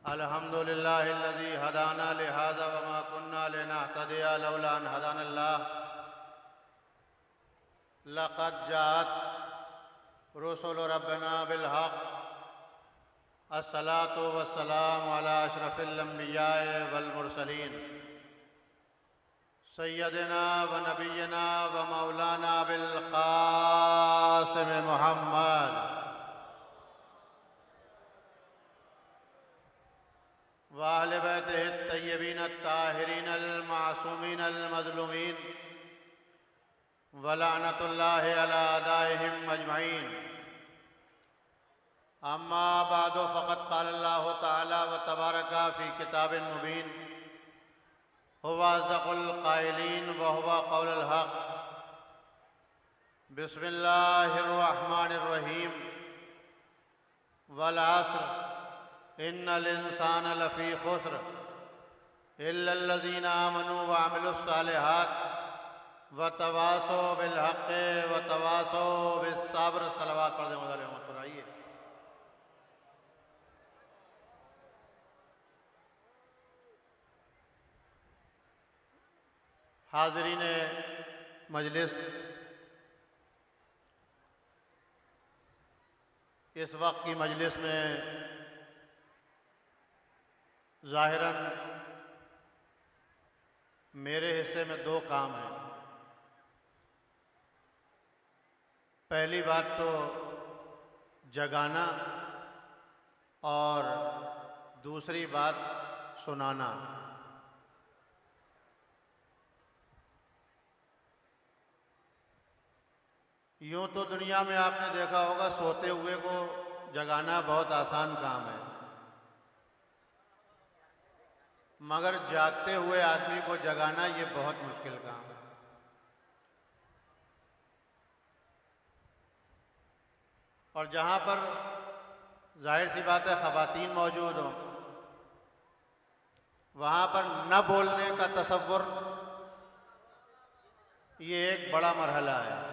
अल्हम्दुलिल्लाहिल्लज़ी हदाना लिहाज़ा वमा कुन्ना लिनहतदिया लौला अन हदानल्लाह लक़द जाअत रुसुलु रब्बिना बिलहक़ अस्सलातु वस्सलामु अला अशरफिल अंबियाए वल मुरसलीन सय्यदिना व नबिय्यिना व मौलाना अबिल क़ासिम मुहम्मद व अहले बैतिहि अत्तय्यबीन अत्ताहिरीन अल-मासूमीन अल-मज़लूमीन व लअनतुल्लाहि अला अदाइहिम अजमईन। अम्मा बादु फ़क़द क़ाल अल्लाहु तआला व तबारका फ़ी किताबिन मुबीन हुवा अज़्ज़क़ुल क़ाइलीन व हुवा क़ौलुल हक़। बिस्मिल्लाहिर रहमानिर रहीम। वल अस्र इन्नल इंसाना लफ़ी खुस्र इल्लल्लज़ीना आमनू व अमिलुस सालिहात व तवासौ बिल हक़्क़ि व तवासौ बिस सब्र। सलवात पढ़ दें मौला मोहम्मद पर। आइए हाज़रीन मजलिस, इस वक्त की मजलिस में ज़ाहिरन मेरे हिस्से में दो काम हैं। पहली बात तो जगाना और दूसरी बात सुनाना। यूँ तो दुनिया में आपने देखा होगा सोते हुए को जगाना बहुत आसान काम है, मगर जागते हुए आदमी को जगाना ये बहुत मुश्किल काम है। और जहाँ पर जाहिर सी बात है ख़वातीन मौजूद हों, वहाँ पर न बोलने का तसव्वुर ये एक बड़ा मरहला है।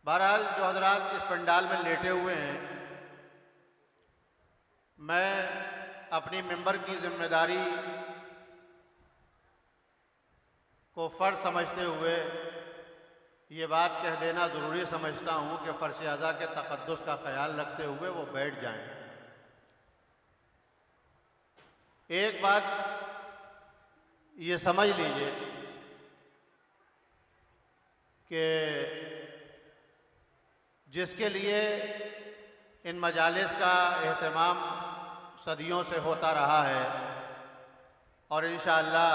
बहरहाल जो हज़रात इस पंडाल में लेटे हुए हैं, मैं अपनी मिंबर की जिम्मेदारी को फ़र्ज़ समझते हुए ये बात कह देना ज़रूरी समझता हूँ कि फ़र्श अज़ा के तक़द्दुस का ख्याल रखते हुए वो बैठ जाएं। एक बात ये समझ लीजिए कि जिसके लिए इन मजालिस का एहतमाम सदियों से होता रहा है और इंशाअल्लाह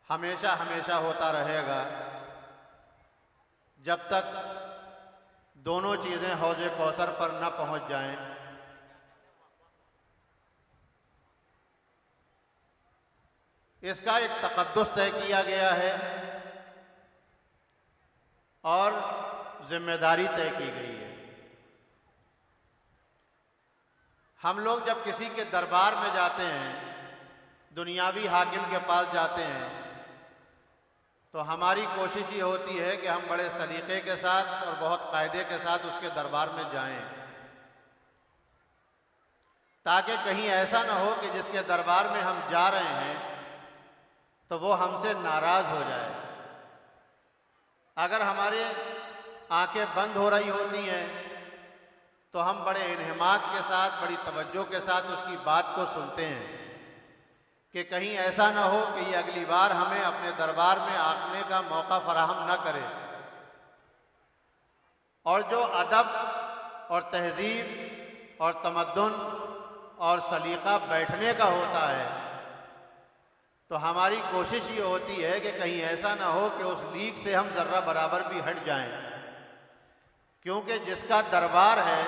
हमेशा हमेशा होता रहेगा, जब तक दोनों चीज़ें हौज़े कौसर पर न पहुंच जाएं, इसका एक तक़द्दुस तय किया गया है और जिम्मेदारी तय की गई है। हम लोग जब किसी के दरबार में जाते हैं, दुनियावी हाकिम के पास जाते हैं, तो हमारी कोशिश ये होती है कि हम बड़े सलीक़े के साथ और बहुत कायदे के साथ उसके दरबार में जाएं, ताकि कहीं ऐसा ना हो कि जिसके दरबार में हम जा रहे हैं तो वो हमसे नाराज़ हो जाए। अगर हमारे आंखें बंद हो रही होती हैं तो हम बड़े इन्हिमाक के साथ, बड़ी तवज्जो के साथ उसकी बात को सुनते हैं कि कहीं ऐसा ना हो कि ये अगली बार हमें अपने दरबार में आने का मौका फराहम न करे। और जो अदब और तहज़ीब और तमद्दुन और सलीक़ा बैठने का होता है, तो हमारी कोशिश ये होती है कि कहीं ऐसा ना हो कि उस लीक से हम ज़र्रा बराबर भी हट जाएं, क्योंकि जिसका दरबार है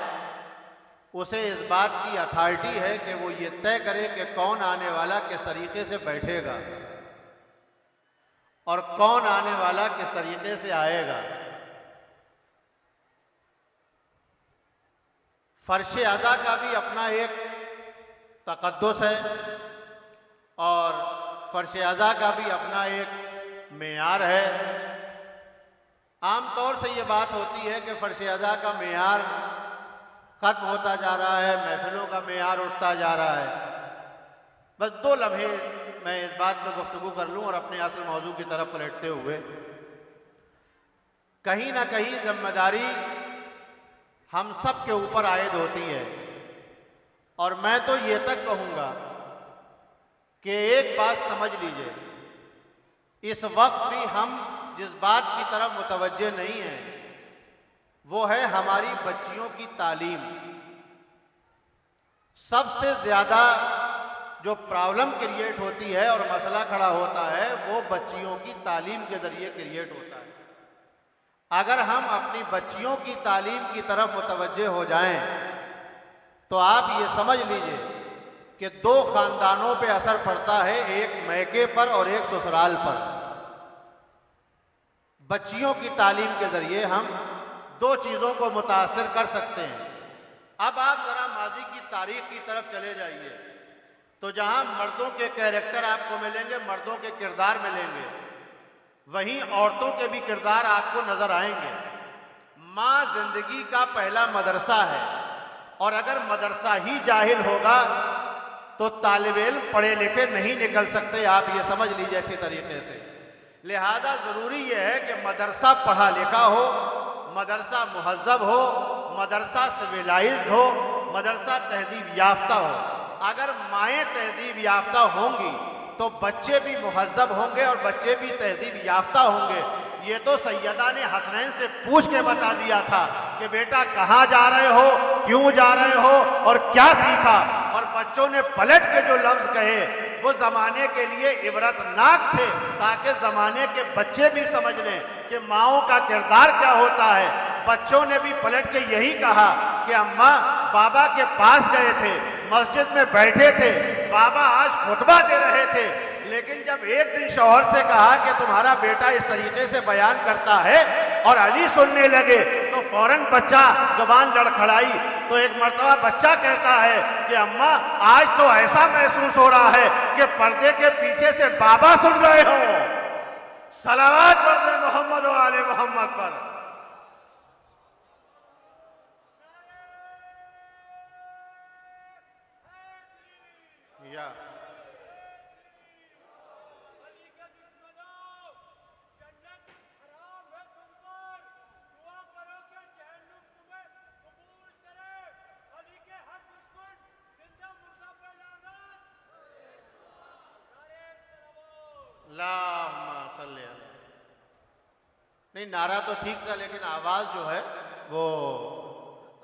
उसे इस बात की अथॉरिटी है कि वो ये तय करे कि कौन आने वाला किस तरीके से बैठेगा और कौन आने वाला किस तरीके से आएगा। फ़र्श अज़ा का भी अपना एक तक़द्दुस है और फ़र्श अज़ा का भी अपना एक मेयार है। आम तौर से ये बात होती है कि फ़र्श अज़ा का मेयार ख़त्म होता जा रहा है, महफिलों का मेयार उठता जा रहा है। बस 2 लम्हे मैं इस बात पर गुफ्तगू कर लूँ और अपने असल मौजू की तरफ पलटते हुए, कहीं ना कहीं जिम्मेदारी हम सब के ऊपर आयद होती है। और मैं तो ये तक कहूँगा कि एक बात समझ लीजिए, इस वक्त भी हम जिस बात की तरफ मुतवज्जे नहीं हैं वो है हमारी बच्चियों की तालीम। सबसे ज़्यादा जो प्रॉब्लम क्रिएट होती है और मसला खड़ा होता है वो बच्चियों की तालीम के ज़रिए क्रिएट होता है। अगर हम अपनी बच्चियों की तालीम की तरफ मुतवज्जे हो जाएं तो आप ये समझ लीजिए कि 2 ख़ानदानों पे असर पड़ता है, एक मैके पर और एक ससुराल पर। बच्चियों की तालीम के ज़रिए हम 2 चीज़ों को मुतासर कर सकते हैं। अब आप ज़रा माजी की तारीख की तरफ चले जाइए तो जहाँ मर्दों के कैरेक्टर आपको मिलेंगे, मर्दों के किरदार मिलेंगे, वहीं औरतों के भी किरदार आपको नज़र आएंगे। माँ जिंदगी का पहला मदरसा है और अगर मदरसा ही जाहिल होगा तो तालिब इल्म पढ़े लिखे नहीं निकल सकते। आप ये समझ लीजिए अच्छी तरीके से। लिहाजा ज़रूरी ये है कि मदरसा पढ़ा लिखा हो, मदरसा मुहज़्ज़ब हो, मदरसा सिविलाइज्ड हो, मदरसा तहजीब याफ्ता हो। अगर माएँ तहजीब याफ्ता होंगी तो बच्चे भी मुहज़्ज़ब होंगे और बच्चे भी तहजीब याफ्ता होंगे। ये तो सैयदा ने हसनैन से पूछ के बता दिया था कि बेटा कहाँ जा रहे हो, क्यों जा रहे हो और क्या सीखा, और बच्चों ने पलट के जो लफ्ज़ कहे वो ज़माने के लिए इबरतनाक थे ताकि ज़माने के बच्चे भी समझ लें कि माओं का किरदार क्या होता है। बच्चों ने भी पलट के यही कहा कि अम्मा बाबा के पास गए थे, मस्जिद में बैठे थे, बाबा आज खुतबा दे रहे थे, लेकिन जब एक दिन शौहर से कहा कि तुम्हारा बेटा इस तरीके से बयान करता है और अली सुनने लगे तो फौरन बच्चा जुबान लड़खड़ाई। तो एक मर्तबा बच्चा कहता है कि अम्मा आज तो ऐसा महसूस हो रहा है कि पर्दे के पीछे से बाबा सुन रहे हो। सलावत पढ़ते मोहम्मद व आले मोहम्मद पर। या नहीं, नारा तो ठीक था लेकिन आवाज़ जो है वो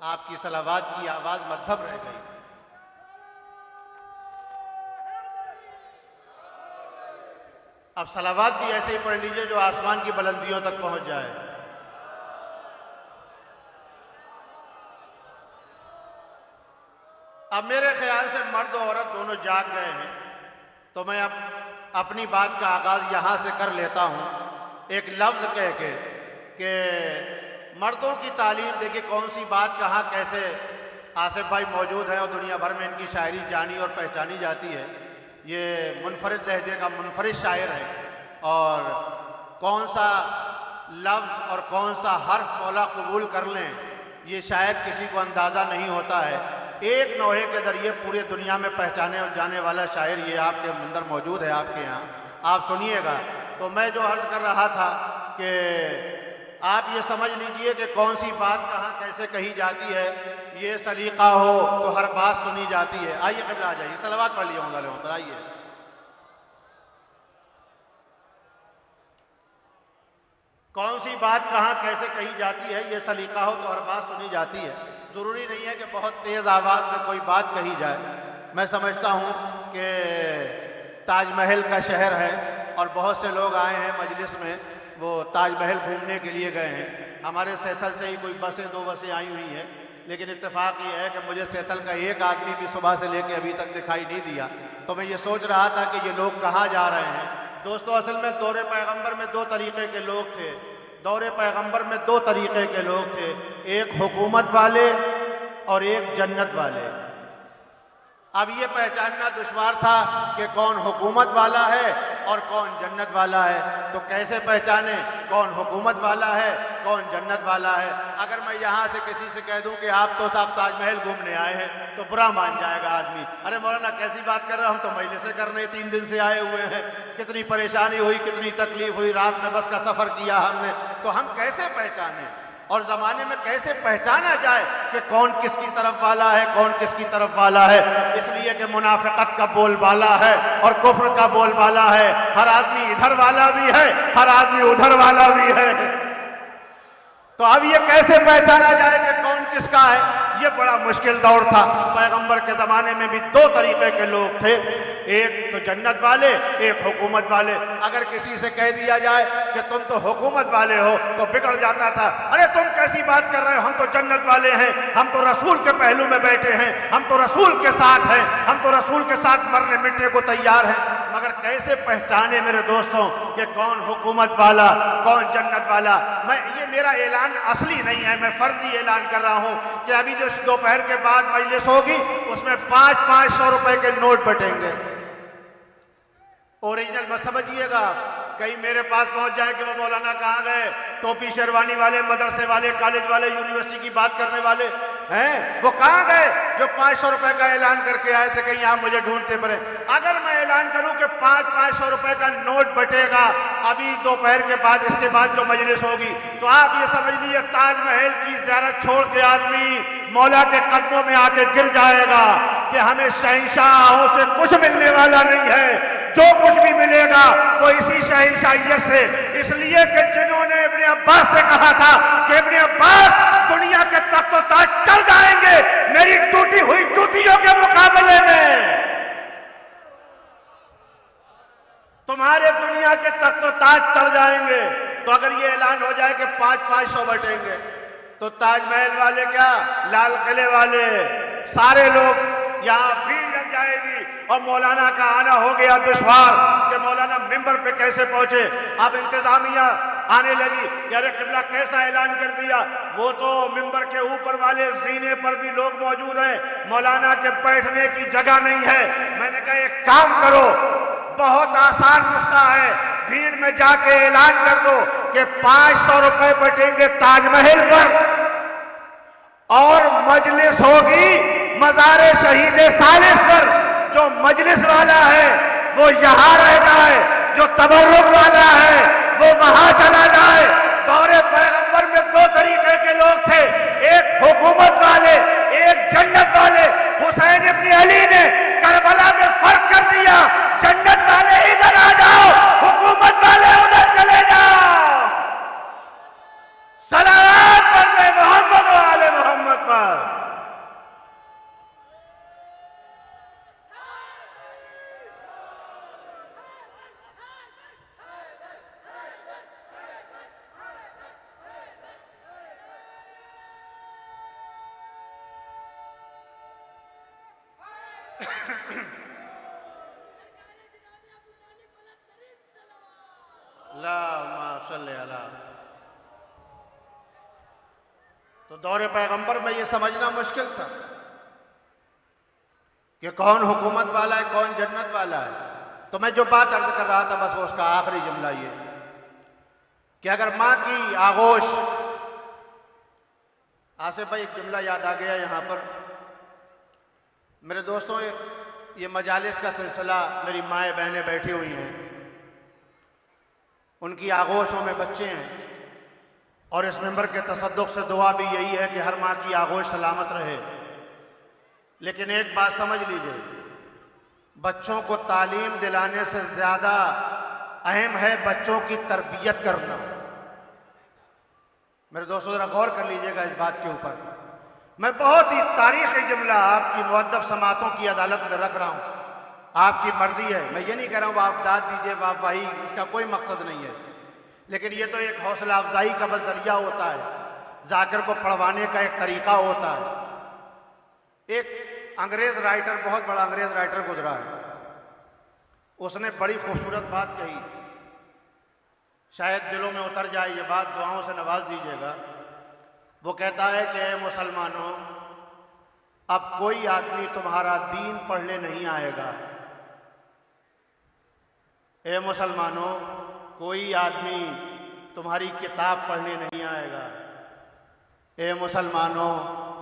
आपकी सलावात की आवाज़ मध्यम रह गई। अब सलावात भी ऐसे ही पढ़ लीजिए जो आसमान की बुलंदियों तक पहुंच जाए। अब मेरे ख्याल से मर्द और औरत दोनों जाग गए हैं तो मैं अब अपनी बात का आगाज़ यहाँ से कर लेता हूँ एक लफ्ज़ कह के कि मर्दों की तालीम। देखिए कौन सी बात कहाँ कैसे, आसिफ भाई मौजूद हैं और दुनिया भर में इनकी शायरी जानी और पहचानी जाती है। ये मुनफरिद लहजे का मुनफरिद शायर है और कौन सा लफ्ज़ और कौन सा हर्फ मौला कबूल कर लें ये शायद किसी को अंदाज़ा नहीं होता है। एक नोहे के ज़रिए पूरे दुनिया में पहचाने जाने वाला शायर ये आपके अंदर मौजूद है, आपके यहाँ, आप सुनिएगा। तो मैं जो अर्ज़ कर रहा था कि आप ये समझ लीजिए कि कौन सी बात कहाँ कैसे कही जाती है, ये सलीका हो तो हर बात सुनी जाती है। आइए क़िबला आ जाइए, सलावत पढ़ लिया होगा, आइए। कौन सी बात कहाँ कैसे कही जाती है, ये सलीका हो तो हर बात सुनी जाती है। ज़रूरी नहीं है कि बहुत तेज़ आवाज़ में कोई बात कही जाए। मैं समझता हूँ कि ताजमहल का शहर है और बहुत से लोग आए हैं मजलिस में, वो ताजमहल घूमने के लिए गए हैं। हमारे सैथल से ही कोई बसें 2 बसें आई हुई हैं, लेकिन इत्तेफाक ये है कि मुझे सैथल का एक आदमी भी सुबह से लेकर अभी तक दिखाई नहीं दिया। तो मैं ये सोच रहा था कि ये लोग कहाँ जा रहे हैं। दोस्तों असल में दौरे पैगंबर में 2 तरीक़े के लोग थे। दौरे पैगंबर में 2 तरीक़े के लोग थे, एक हुकूमत वाले और एक जन्नत वाले। अब ये पहचानना दुश्वार था कि कौन हुकूमत वाला है और कौन जन्नत वाला है। तो कैसे पहचाने कौन हुकूमत वाला है, कौन जन्नत वाला है। अगर मैं यहाँ से किसी से कह दूं कि आप तो साहब ताजमहल घूमने आए हैं, तो बुरा मान जाएगा आदमी। अरे मौलाना कैसी बात कर रहे हो, हम तो महीने से करने 3 दिन से आए हुए हैं, कितनी परेशानी हुई, कितनी तकलीफ हुई, रात में बस का सफ़र किया हमने। तो हम कैसे पहचाने और ज़माने में कैसे पहचाना जाए कि कौन किसकी तरफ वाला है, कौन किसकी तरफ वाला है। इसलिए कि मुनाफिकत का बोलबाला है और कुफ्र का बोलबाला है। हर आदमी इधर वाला भी है, हर आदमी उधर वाला भी है। तो अब ये कैसे पहचाना जाए कि कौन किसका है, ये बड़ा मुश्किल दौर था। पैगंबर के ज़माने में भी 2 तरीके के लोग थे, एक तो जन्नत वाले, एक हुकूमत वाले। अगर किसी से कह दिया जाए कि तुम तो हुकूमत वाले हो तो बिगड़ जाता था। अरे तुम कैसी बात कर रहे हो, हम तो जन्नत वाले हैं, हम तो रसूल के पहलू में बैठे हैं, हम तो रसूल के साथ हैं, हम तो रसूल के साथ मरने मिटने को तैयार हैं। मगर कैसे पहचाने मेरे दोस्तों कि कौन हुकूमत वाला, कौन जन्नत वाला। ये मेरा ऐलान असली नहीं है, मैं फर्जी ऐलान कर रहा हूँ कि अभी जो दोपहर के बाद मजलिस होगी उसमें 500-500 रुपए के नोट बटेंगे। ओरिजिनल मत समझिएगा, कहीं मेरे पास पहुंच जाए कि वो मौलाना कहाँ गए, टोपी शेरवानी वाले, मदरसे वाले, कॉलेज वाले, यूनिवर्सिटी की बात करने वाले हैं, वो कहाँ गए जो 500 रुपए का ऐलान करके आए थे, कहीं आप मुझे ढूंढते पड़े। अगर मैं ऐलान करूं कि 500 रुपए का नोट बटेगा अभी दोपहर के बाद, इसके बाद जो मजलिस होगी, तो आप ये समझ लीजिए ताजमहल की ज़ियारत छोड़ के आदमी मौला के कदमों में आके गिर जाएगा कि हमें शहंशाहों से कुछ मिलने वाला नहीं है, जो कुछ भी मिलेगा वो इसी शहंशाहियत से। इसलिए कि जिन्होंने इब्ने अब्बास से कहा था कि इब्ने अब्बास दुनिया के तख्तो ताज चल जाएंगे मेरी टूटी हुई जूतियों के मुकाबले में, तुम्हारे दुनिया के तख्तो ताज चल जाएंगे। तो अगर ये ऐलान हो जाए कि 500 बटेंगे, तो ताजमहल वाले क्या, लाल किले वाले, सारे लोग यहाँ भीड़ लग जाएगी और मौलाना का आना हो गया दुश्वार कि मौलाना मिंबर पे कैसे पहुंचे। अब इंतजामिया आने लगी, अरे किबला कैसा ऐलान कर दिया, वो तो मिंबर के ऊपर वाले जीने पर भी लोग मौजूद हैं, मौलाना के बैठने की जगह नहीं है। मैंने कहा एक काम करो, बहुत आसान नुस्खा है, भीड़ में जाके ऐलान कर दो कि 500 रुपए बटेंगे ताजमहल पर और मजलिस होगी मज़ारे शहीद सालिस पर। जो मजलिस वाला है वो यहाँ रह जाए, जो तबर्रुक वाला है वो वहां चला जाए। दौरे पैगंबर में 2 तरीके के लोग थे, एक हुकूमत वाले, एक जन्नत वाले। हुसैन इब्न अली ने करबला में फर्क कर दिया, जन्नत वाले इधर आ जाओ, हुकूमत वाले उधर चले जाओ। सलावत पढ़े मोहम्मद व आले मोहम्मद पर। तो दौरे पैगंबर में ये समझना मुश्किल था कि कौन हुकूमत वाला है, कौन जन्नत वाला है। तो मैं जो बात अर्ज कर रहा था बस वो उसका आखिरी जुमला ये कि अगर माँ की आगोश, आसिफ भाई एक जुमला याद आ गया यहाँ पर। मेरे दोस्तों, ये मजालिस का सिलसिला, मेरी माएँ बहनें बैठी हुई हैं, उनकी आगोशों में बच्चे हैं और इस मिंबर के तसद्दुक़ से दुआ भी यही है कि हर माँ की आगोश सलामत रहे। लेकिन एक बात समझ लीजिए, बच्चों को तालीम दिलाने से ज़्यादा अहम है बच्चों की तरबियत करना। मेरे दोस्तों ज़रा गौर कर लीजिएगा इस बात के ऊपर। मैं बहुत ही तारीख़ी जुमला आपकी मुअद्दब समातों की अदालत में रख रहा हूँ, आपकी मर्जी है। मैं ये नहीं कह रहा हूँ आप दाद दीजिए, आप वाही, इसका कोई मकसद नहीं है। लेकिन ये तो एक हौसला अफजाई का बस जरिया होता है, जाकिर को पढ़वाने का एक तरीक़ा होता है। एक अंग्रेज़ राइटर, बहुत बड़ा अंग्रेज़ राइटर गुजरा है, उसने बड़ी खूबसूरत बात कही, शायद दिलों में उतर जाए ये बात, दुआओं से नवाज दीजिएगा। वो कहता है कि मुसलमानों, अब कोई आदमी तुम्हारा दीन पढ़ने नहीं आएगा। ए मुसलमानों, कोई आदमी तुम्हारी किताब पढ़ने नहीं आएगा। ए मुसलमानों,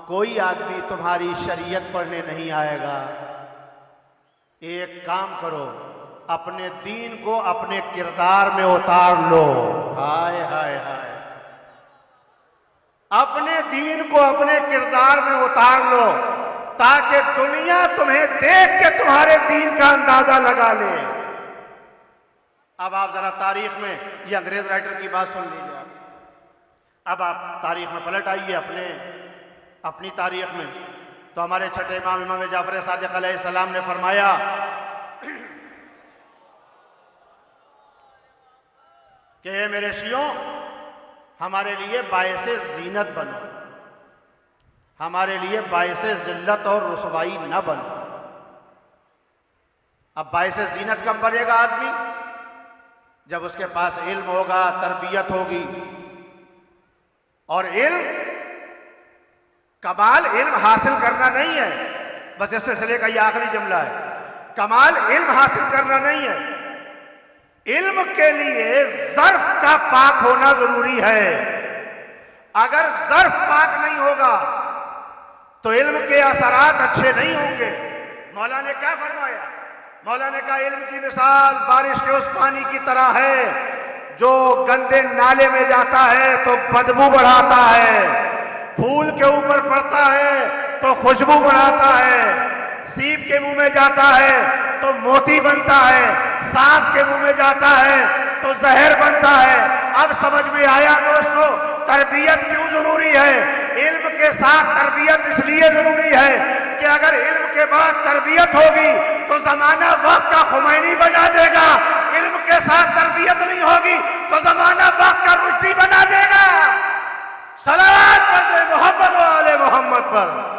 कोई आदमी तुम्हारी शरीयत पढ़ने नहीं आएगा। एक काम करो, अपने दीन को अपने किरदार में उतार लो। हाय हाय हाय, अपने दीन को अपने किरदार में उतार लो, ताकि दुनिया तुम्हें देख के तुम्हारे दीन का अंदाजा लगा ले। अब आप जरा तारीख में ये अंग्रेज राइटर की बात सुन लीजिए। अब आप तारीख में पलट आइए, अपनी तारीख में। तो हमारे छठे इमाम जाफर सादिक अलैहिस्सलाम ने फरमाया कि हे मेरे शियों, हमारे लिए बायसे जीनत बनो, हमारे लिए बायसे जिल्लत और रुसवाई न बनो। अब बायसे जीनत कब बनेगा आदमी? जब उसके पास इल्म होगा, तरबियत होगी। और इल्म, कमाल इल्म हासिल करना नहीं है, बस इस सिलसिले का ये आखिरी जुमला है। कमाल इल्म हासिल करना नहीं है, इल्म के लिए ज़र्फ का पाक होना जरूरी है। अगर ज़र्फ पाक नहीं होगा तो इल्म के असरात अच्छे नहीं होंगे। मौला ने क्या फरमाया? मौला ने कहा, इल्म की मिसाल बारिश के उस पानी की तरह है जो गंदे नाले में जाता है तो बदबू बढ़ाता है, फूल के ऊपर पड़ता है तो खुशबू बढ़ाता है, सीप के मुंह में जाता है तो मोती बनता है, सांप के मुंह में जाता है तो जहर बनता है। अब समझ में आया दोस्तों, तरबियत क्यों जरूरी है? इल्म के साथ तरबियत इसलिए जरूरी है कि अगर इल्म के बाद तरबियत होगी तो जमाना वक्त का खुमैनी बना देगा। इल्म के साथ तरबियत नहीं होगी तो जमाना वक्त का रुश्दी बना देगा। सलावत कर दे मोहम्मद व आले मोहम्मद पर।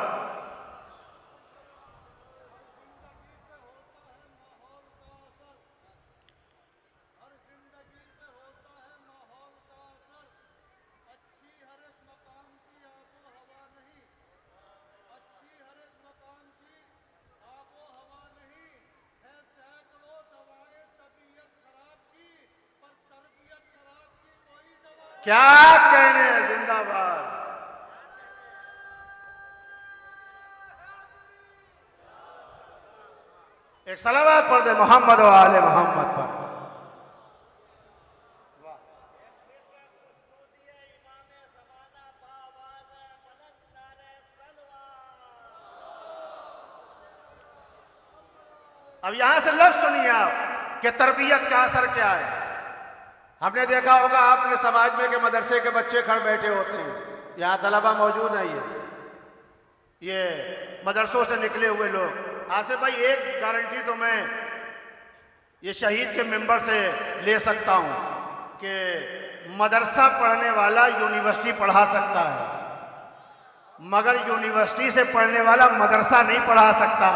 क्या कहने हैं, जिंदाबाद। एक सलावत पढ़ दे मोहम्मद व आले मोहम्मद पर। अब यहां से लफ्ज सुनिए आप कि तरबियत का असर क्या है। हमने देखा होगा आपने समाज में के मदरसे के बच्चे खड़े बैठे होते हैं, यहाँ तलबा मौजूद है, ये मदरसों से निकले हुए लोग। आसिफ भाई, एक गारंटी तो मैं ये शहीद के मेंबर से ले सकता हूँ कि मदरसा पढ़ने वाला यूनिवर्सिटी पढ़ा सकता है, मगर यूनिवर्सिटी से पढ़ने वाला मदरसा नहीं पढ़ा सकता।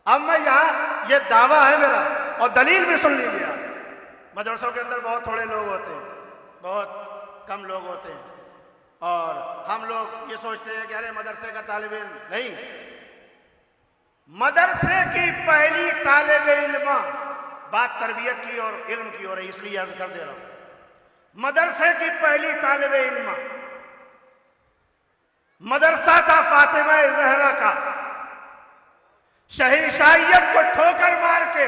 अब मैं यहाँ, ये दावा है मेरा और दलील भी सुन लीजिए। मदरसों के अंदर बहुत थोड़े लोग होते हैं, बहुत कम लोग होते हैं, और हम लोग ये सोचते हैं कि अरे मदरसे का तालिब इल्म नहीं। मदरसे की पहली तालिब इल्म, बात तरबियत की और इल्म की हो रही, इसलिए अर्ज कर दे रहा हूं। मदरसे की पहली तालिब इल्म मदरसा था फातिमा ज़हरा का। शहंशाहियत को ठोकर मार के,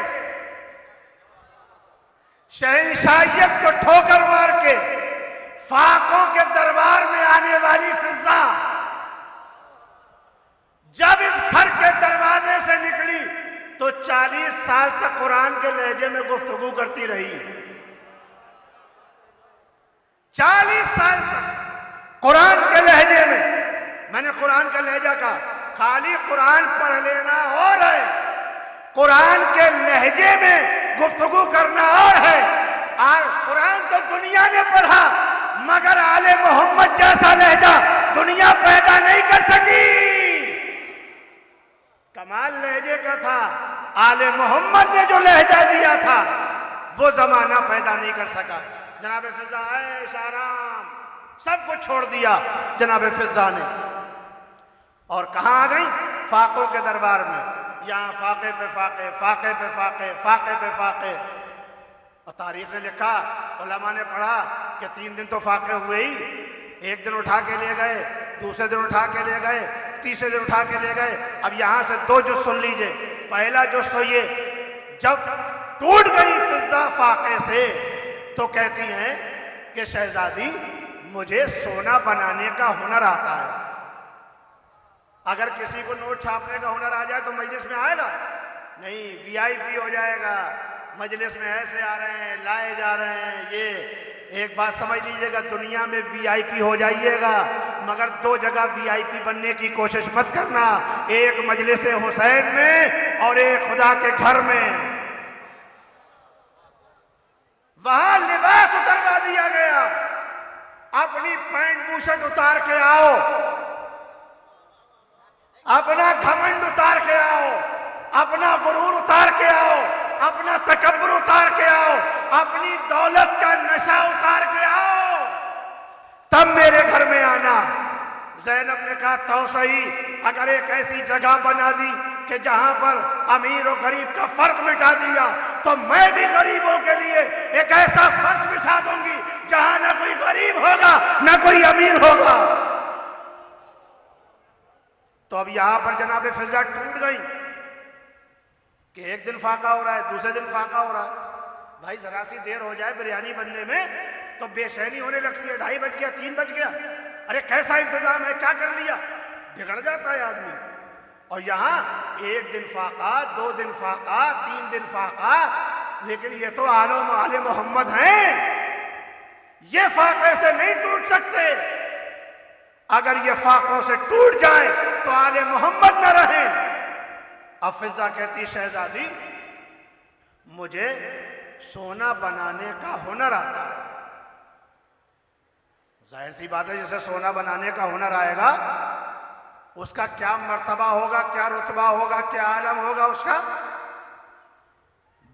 शहंशाहियत को ठोकर मार के फाकों के दरबार में आने वाली फिजा जब इस घर के दरवाजे से निकली तो 40 साल तक कुरान के लहजे में गुफ्तगू करती रही। 40 साल तक कुरान के लहजे में। मैंने कुरान का लहजा कहा, खाली कुरान पढ़ लेना और है, कुरान के लहजे में गुफ्तगू करना और है। और कुरान तो दुनिया ने पढ़ा, मगर आले मोहम्मद जैसा लहजा दुनिया पैदा नहीं कर सकी। कमाल लहजे का था, आले मोहम्मद ने जो लहजा दिया था वो जमाना पैदा नहीं कर सका। जनाब फिजा ऐश आराम सब कुछ छोड़ दिया जनाब फिजा ने, और कहाँ आ गई? फाकों के दरबार में। यहाँ फाके पे फाके, फाके पे फाके, फाके पे फाके। और तारीख ने लिखा, उलमा ने पढ़ा कि 3 दिन तो फाके हुए ही। एक दिन उठा के ले गए, दूसरे दिन उठा के ले गए, तीसरे दिन उठा के ले गए। अब यहाँ से 2 जुज़ सुन लीजिए। पहला जुज़ तो ये, जब टूट गई फिजा फाके से तो कहती हैं कि शहजादी मुझे सोना बनाने का हुनर आता है। अगर किसी को नोट छापने का हुनर आ जाए तो मजलिस में आएगा नहीं, वीआईपी हो जाएगा। मजलिस में ऐसे आ रहे हैं, लाए जा रहे हैं। ये एक बात समझ लीजिएगा, दुनिया में वीआईपी हो जाइएगा, मगर 2 जगह वीआईपी बनने की कोशिश मत करना, एक मजलिस हुसैन में और एक खुदा के घर में। वहां लिबास उतरवा दिया गया, अपनी पैंट बूशर्ट उतार के आओ, अपना घमंड उतार के आओ, अपना गुरूर उतार के आओ, अपना तकब्बुर उतार के आओ, अपनी दौलत का नशा उतार के आओ, तब मेरे घर में आना। ज़ैनब ने कहा तो सही, अगर एक ऐसी जगह बना दी कि जहां पर अमीर और गरीब का फर्क मिटा दिया तो मैं भी गरीबों के लिए एक ऐसा फर्क बिछा दूंगी जहां ना कोई गरीब होगा ना कोई अमीर होगा। तो अब यहां पर जनाब फिजा टूट गई कि एक दिन फाका हो रहा है, दूसरे दिन फाका हो रहा है। भाई जरा सी देर हो जाए बिरयानी बनने में तो बेचैनी होने लगती है, 2:30 बज गया, 3 बज गया, अरे कैसा इंतजाम है, क्या कर लिया, बिगड़ जाता है आदमी। और यहां 1 दिन फाका, 2 दिन फाका, 3 दिन फाका, लेकिन ये तो आले मोहम्मद हैं, ये फाके से नहीं टूट सकते। अगर ये फाकों से टूट जाए तो आले मोहम्मद न रहे। अब फिजा कहती शहजादी मुझे सोना बनाने का हुनर आता है। जाहिर सी बात है, जैसे सोना बनाने का हुनर आएगा उसका क्या मर्तबा होगा, क्या रुतबा होगा, क्या आलम होगा उसका।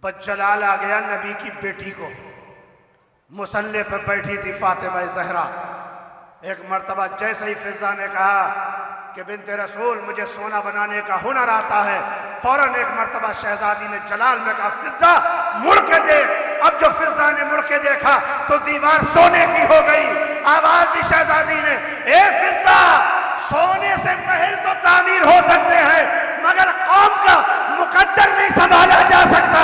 बदजलाल आ गया नबी की बेटी को, मुसल्ले पर बैठी थी फातिमा ज़हरा। एक मर्तबा जैसे ही फिजा ने कहा कि बिन्ते रसूल मुझे सोना बनाने का हुनर आता है, फौरन एक मर्तबा शहजादी ने जलाल में कहा फिजा मुड़ के देख। अब जो फिजा ने मुड़ के देखा तो दीवार सोने की हो गई। आवाज दी शहजादी ने, ए फिजा, सोने से महल तो तामीर हो सकते हैं मगर कौम का मुकद्दर नहीं संभाला जा सकता।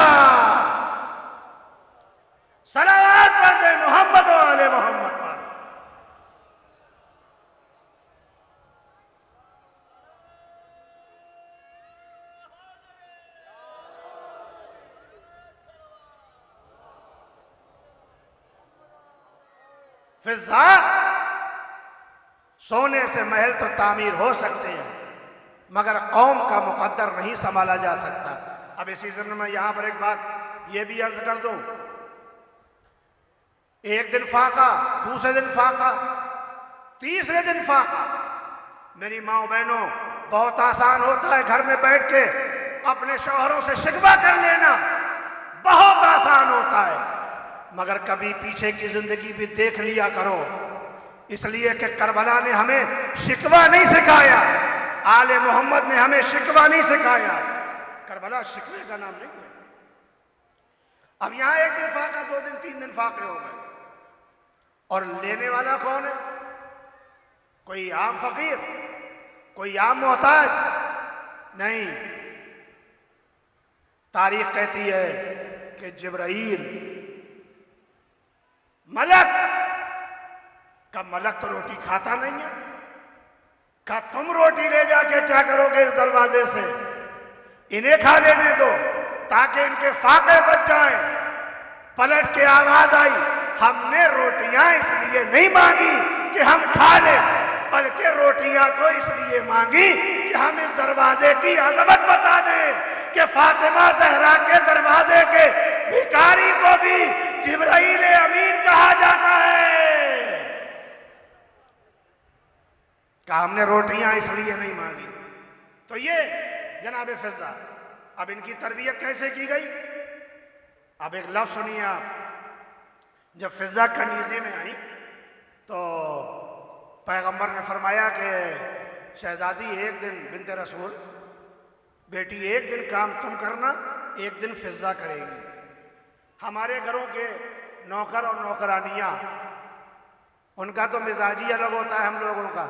सलावत पढ़ दे मोहम्मद और आले मोहम्मद पर। फिजा, सोने से महल तो तामीर हो सकते हैं मगर कौम का मुकद्दर नहीं संभाला जा सकता। अब इसी जन्म में यहां पर एक बात यह भी अर्ज कर दूं, एक दिन फाका, दूसरे दिन फाका, तीसरे दिन फाका। मेरी माओ बहनों, बहुत आसान होता है घर में बैठ के अपने शौहरों से शिकवा कर लेना, बहुत आसान होता है, मगर कभी पीछे की जिंदगी भी देख लिया करो। इसलिए कि करबला ने हमें शिकवा नहीं सिखाया, आले मोहम्मद ने हमें शिकवा नहीं सिखाया। करबला शिकवे का नाम नहीं है। अब यहां 1 दिन फाका, 2 दिन, 3 दिन फाके हो गए, और लेने वाला कौन है? कोई आम फकीर, कोई आम मोहताज नहीं। तारीख कहती है कि जिब्राइल मलक का, मलक तो रोटी खाता नहीं है, का तुम रोटी ले जाके क्या करोगे इस दरवाजे से, इन्हें खा लेने दो ताकि इनके फाके बच जाएं। पलट के आवाज आई, हमने रोटियां इसलिए नहीं मांगी कि हम खा लें, बल्कि रोटियां तो इसलिए मांगी कि हम इस दरवाजे की अजमत बता दें कि फातिमा ज़हरा के दरवाजे के भिखारी को भी जिब्राइल अमीन कहा जाता है। कहा हमने रोटियां इसलिए नहीं मांगी। तो ये जनाब फिजा, अब इनकी तरबियत कैसे की गई। अब एक लफ्ज सुनिए आप, जब फिजा कनीज़े में आई तो पैगंबर ने फरमाया कि शहजादी एक दिन बिन्ते रसूल बेटी एक दिन काम तुम करना, एक दिन फिजा करेगी। हमारे घरों के नौकर और नौकरानियां, उनका तो मिजाज ही अलग होता है हम लोगों का।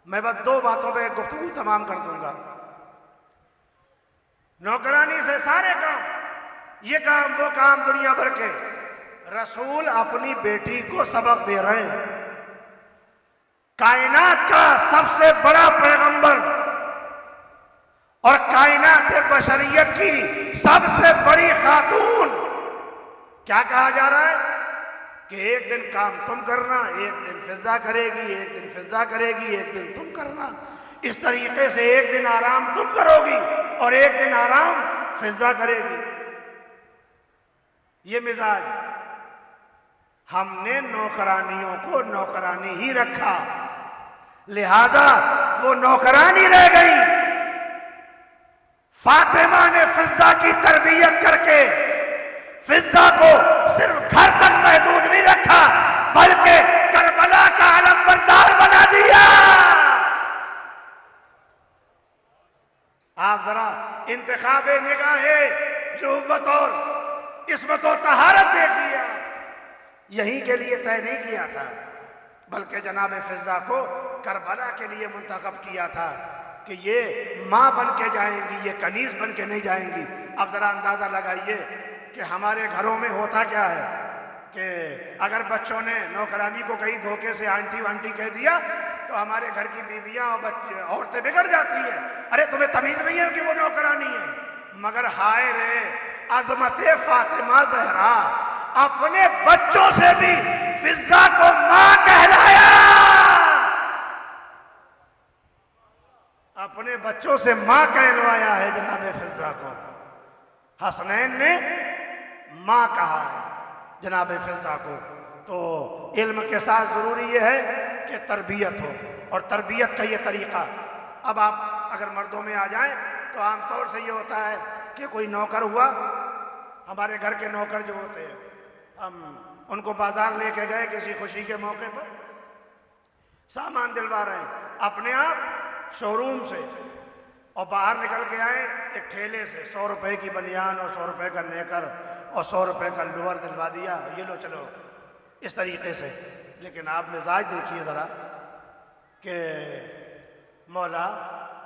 मैं बस 2 बातों पे गुफ्तगू तमाम कर दूंगा। नौकरानी से सारे काम, ये काम वो काम दुनिया भर के, रसूल अपनी बेटी को सबक दे रहे हैं। कायनात का सबसे बड़ा पैगंबर और कायनात बशरियत की सबसे बड़ी खातून, क्या कहा जा रहा है कि एक दिन काम तुम करना, एक दिन फिजा करेगी, एक दिन फिजा करेगी, एक दिन तुम करना। इस तरीके से एक दिन आराम तुम करोगी और एक दिन आराम फिजा करेगी। ये मिजाज। हमने नौकरानियों को नौकरानी ही रखा, लिहाजा वो नौकरानी रह गई। फातिमा ने फिजा की तरबियत करके फिजा को सिर्फ घर तक महदूद नहीं रखा, बल्कि करबला का अलंबरदार बना दिया। आप जरा इंतखाबे निगाहे नुबुव्वत और इस्मत और तहारत देख लिया। यहीं के लिए तय नहीं किया था, बल्कि जनाब फिजा को करबला के लिए मुंतखब किया था कि ये माँ बन के जाएंगी, ये कनीज बन के नहीं जाएंगी। अब जरा अंदाजा लगाइए कि हमारे घरों में होता क्या है कि अगर बच्चों ने नौकरानी को कहीं धोखे से आंटी वांटी कह दिया तो हमारे घर की बीवियां और औरतें बिगड़ जाती हैं। अरे तुम्हें तमीज नहीं है कि वो नौकरानी है। मगर हाय रे, अजमत फातिमा ज़हरा अपने बच्चों से भी फिजा को मां कहलाया। अपने बच्चों से मां कहलवाया है जनाब फिजा को। हसनैन ने मां कहा है जनाब फिजा को। तो इल्म के साथ जरूरी यह है कि तरबियत हो, और तरबियत का ये तरीका। अब आप अगर मर्दों में आ जाएं तो आमतौर से ये होता है कि कोई नौकर हुआ, हमारे घर के नौकर जो होते हैं, हम उनको बाजार लेके गए किसी खुशी के मौके पर, सामान दिलवा रहे हैं अपने आप शोरूम से, और बाहर निकल के आए एक ठेले से 100 रुपए की बनियान और 100 रुपए का नेकर और 100 रुपए का लोअर दिलवा दिया, ये लो चलो, इस तरीके से। लेकिन आप मिजाज देखिए ज़रा कि मौला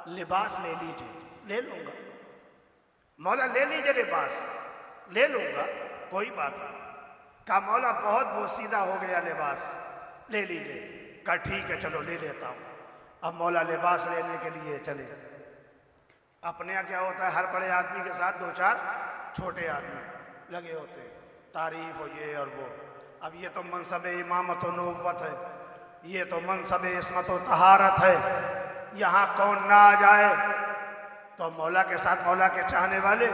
लिबास ले लीजिए, ले लूँगा, मौला ले लीजिए लिबास, ले लूँगा, कोई बात नहीं। कहा मौला बहुत बोसीदा हो गया लिबास, ले लीजिए। कहा ठीक है चलो ले लेता हूँ। अब मौला लिबास लेने के लिए चले। अपने यहाँ क्या होता है, हर बड़े आदमी के साथ 2-4 छोटे आदमी लगे होते हैं, तारीफ हो ये और वो। अब ये तो मनसब इमामत व नबुव्वत है, ये तो मनसब इस्मत व तहारत है, यहाँ कौन ना आ जाए। तो मौला के साथ मौला के चाहने वाले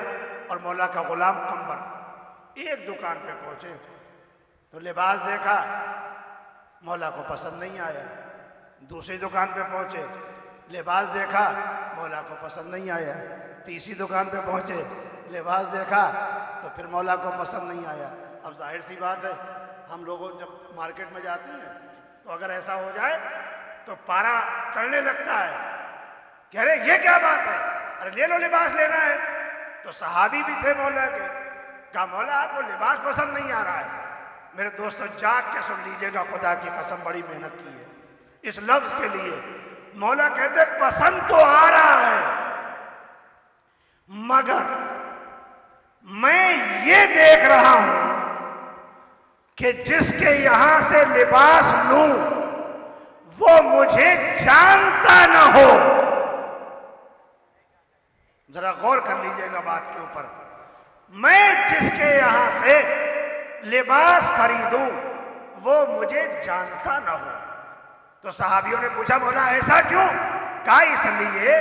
और मौला का गुलाम कंबर एक दुकान पे पहुंचे तो लिबास देखा, मौला को पसंद नहीं आया। दूसरी दुकान पे पहुंचे, लिबास देखा, मौला को पसंद नहीं आया। तीसरी दुकान पे पहुंचे, लिबास देखा तो फिर मौला को पसंद नहीं आया। अब जाहिर सी बात है, हम लोग जब मार्केट में जाते हैं तो अगर ऐसा हो जाए तो पारा चढ़ने लगता है कि अरे ये क्या बात है, अरे ले लो लिबास लेना है। तो सहाबी भी थे मौला के, कहा मौला आपको लिबास पसंद नहीं आ रहा है। मेरे दोस्तों जाग के सुन लीजिएगा, खुदा की कसम बड़ी मेहनत की है इस लफ्ज के लिए। मौला कहते पसंद तो आ रहा है, मगर मैं ये देख रहा हूं कि जिसके यहां से लिबास लूं वो मुझे जानता ना हो। जरा गौर कर लीजिएगा बात के ऊपर। मैं जिसके यहां से लिबास खरीदूं वो मुझे जानता ना हो। तो सहाबियों ने पूछा मौला ऐसा क्यों? कहा इसलिए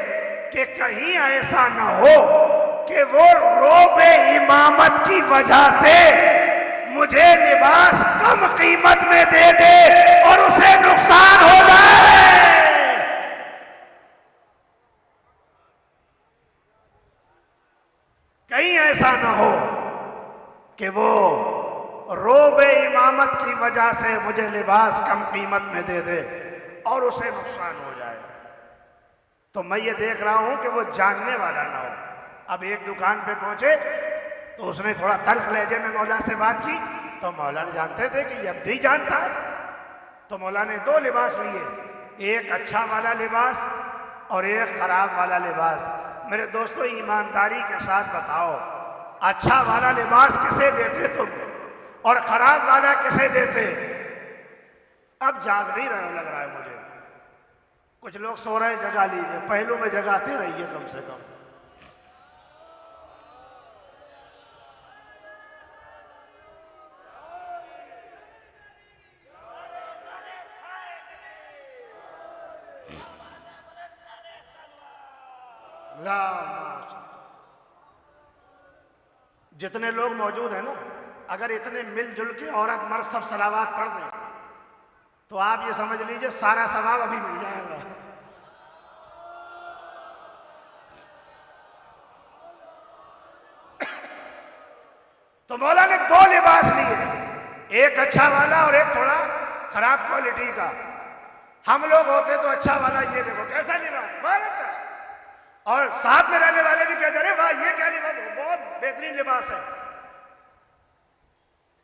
कि कहीं ऐसा ना हो कि वो रोबे इमामत की वजह से मुझे लिबास कम कीमत में दे दे और उसे नुकसान हो जाए। कहीं ऐसा ना हो कि वो रोबे इमामत की वजह से मुझे लिबास कम कीमत में दे दे और उसे नुकसान हो जाए। तो मैं ये देख रहा हूं कि वो जानने वाला ना हो। अब एक दुकान पे पहुंचे तो उसने थोड़ा तल्ख लहजे में मौला से बात की, तो मौला ने जानते थे कि ये अब भी जानता है, तो मौला ने 2 लिबास लिए, एक अच्छा वाला लिबास और एक खराब वाला लिबास। मेरे दोस्तों, ईमानदारी के साथ बताओ, अच्छा वाला लिबास किसे देते तुम और खराब वाला किसे देते? अब जाग नहीं रहे हो लग रहा है मुझे। कुछ लोग सो रहे, जगा लीजिए, पहलू में जगाते रहिए कम से कम। जितने लोग मौजूद हैं ना, अगर इतने मिलजुल के औरत मर्द सब सलावात पढ़ दें तो आप ये समझ लीजिए सारा सवाब अभी मिल जाएगा। तो मौला ने 2 लिबास लिए, एक अच्छा वाला और एक थोड़ा खराब क्वालिटी का। हम लोग होते तो अच्छा वाला, ये देखो कैसा लिबास, बहुत अच्छा, और साथ में रहने वाले भी कहते अरे वाह ये क्या लिबास, बहुत बेहतरीन लिबास है।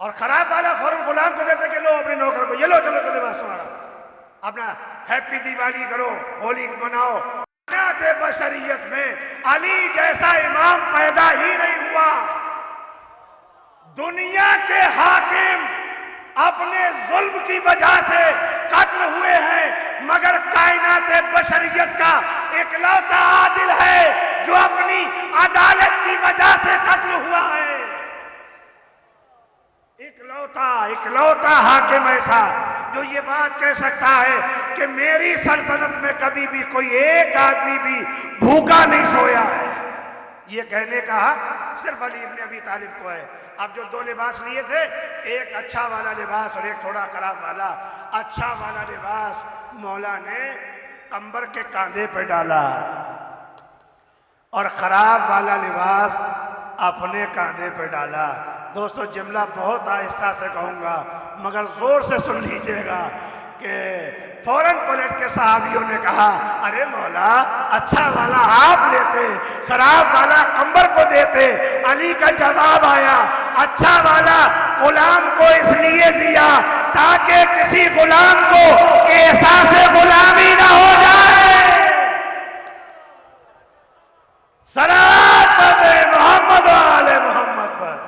और खराब वाला फौरन गुलाम को देते कि लो अपने नौकर को, ये लो चलो चलो लिबास तुम्हारा, अपना हैप्पी दिवाली करो, होली मनाओ। बशरियत में अली जैसा इमाम पैदा ही नहीं हुआ। दुनिया के हाकिम अपने जुल्म की वजह से कत्ल हुए हैं, मगर कायनात बशरियत का इकलौता आदिल है जो अपनी अदालत की वजह से कत्ल हुआ है। इकलौता हाकिम ऐसा जो ये बात कह सकता है कि मेरी सल्तनत में कभी भी कोई एक आदमी भी भूखा नहीं सोया है। ये कहने का हक सिर्फ अली इब्न अबी तालिब को है। अब जो 2 लिबास लिए थे, एक अच्छा वाला लिबास और एक थोड़ा खराब वाला। अच्छा वाला लिबास मौला ने कंबर के कांधे पे डाला और खराब वाला लिबास अपने कांधे पे डाला। दोस्तों, जुमला बहुत आहिस्ता से कहूंगा मगर जोर से सुन लीजिएगा कि फौरन पलट के सहाबियों ने कहा अरे मौला, अच्छा वाला आप लेते, खराब वाला कंबर को देते। अली का जवाब आया, अच्छा वाला गुलाम को इसलिए दिया ताकि किसी गुलाम को एहसास गुलामी ना हो जाए। सलावत मोहम्मद वाले मोहम्मद पर।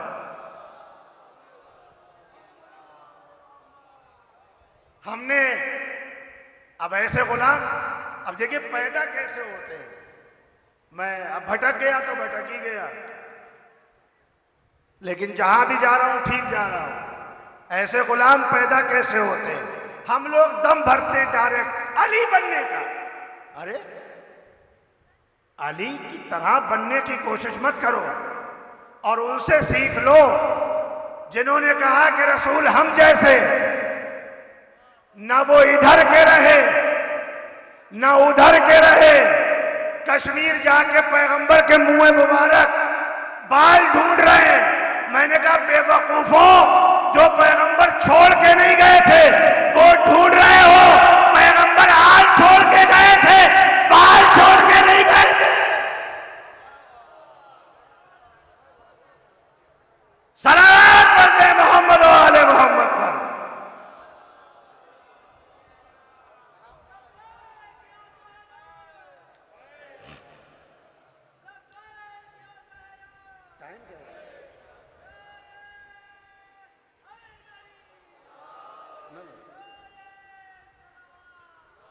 हमने अब ऐसे गुलाम, अब देखिए पैदा कैसे होते हैं। मैं अब भटक गया तो भटक ही गया, लेकिन जहां भी जा रहा हूं ठीक जा रहा हूं। ऐसे गुलाम पैदा कैसे होते हैं? हम लोग दम भरते डायरेक्ट अली बनने का। अरे अली की तरह बनने की कोशिश मत करो और उनसे सीख लो जिन्होंने कहा कि रसूल हम जैसे न वो इधर के रहे न उधर के रहे। कश्मीर जाके पैगंबर के मुंह मुबारक बाल ढूंढ रहे हैं। मैंने कहा बेवकूफों, जो पैगंबर छोड़ के नहीं गए थे वो ढूंढ रहे हो। पैगंबर हाल छोड़ के गए थे, बाल छोड़ के नहीं गए थे। सलावत पढ़ते मोहम्मद वाले मोहम्मद पर।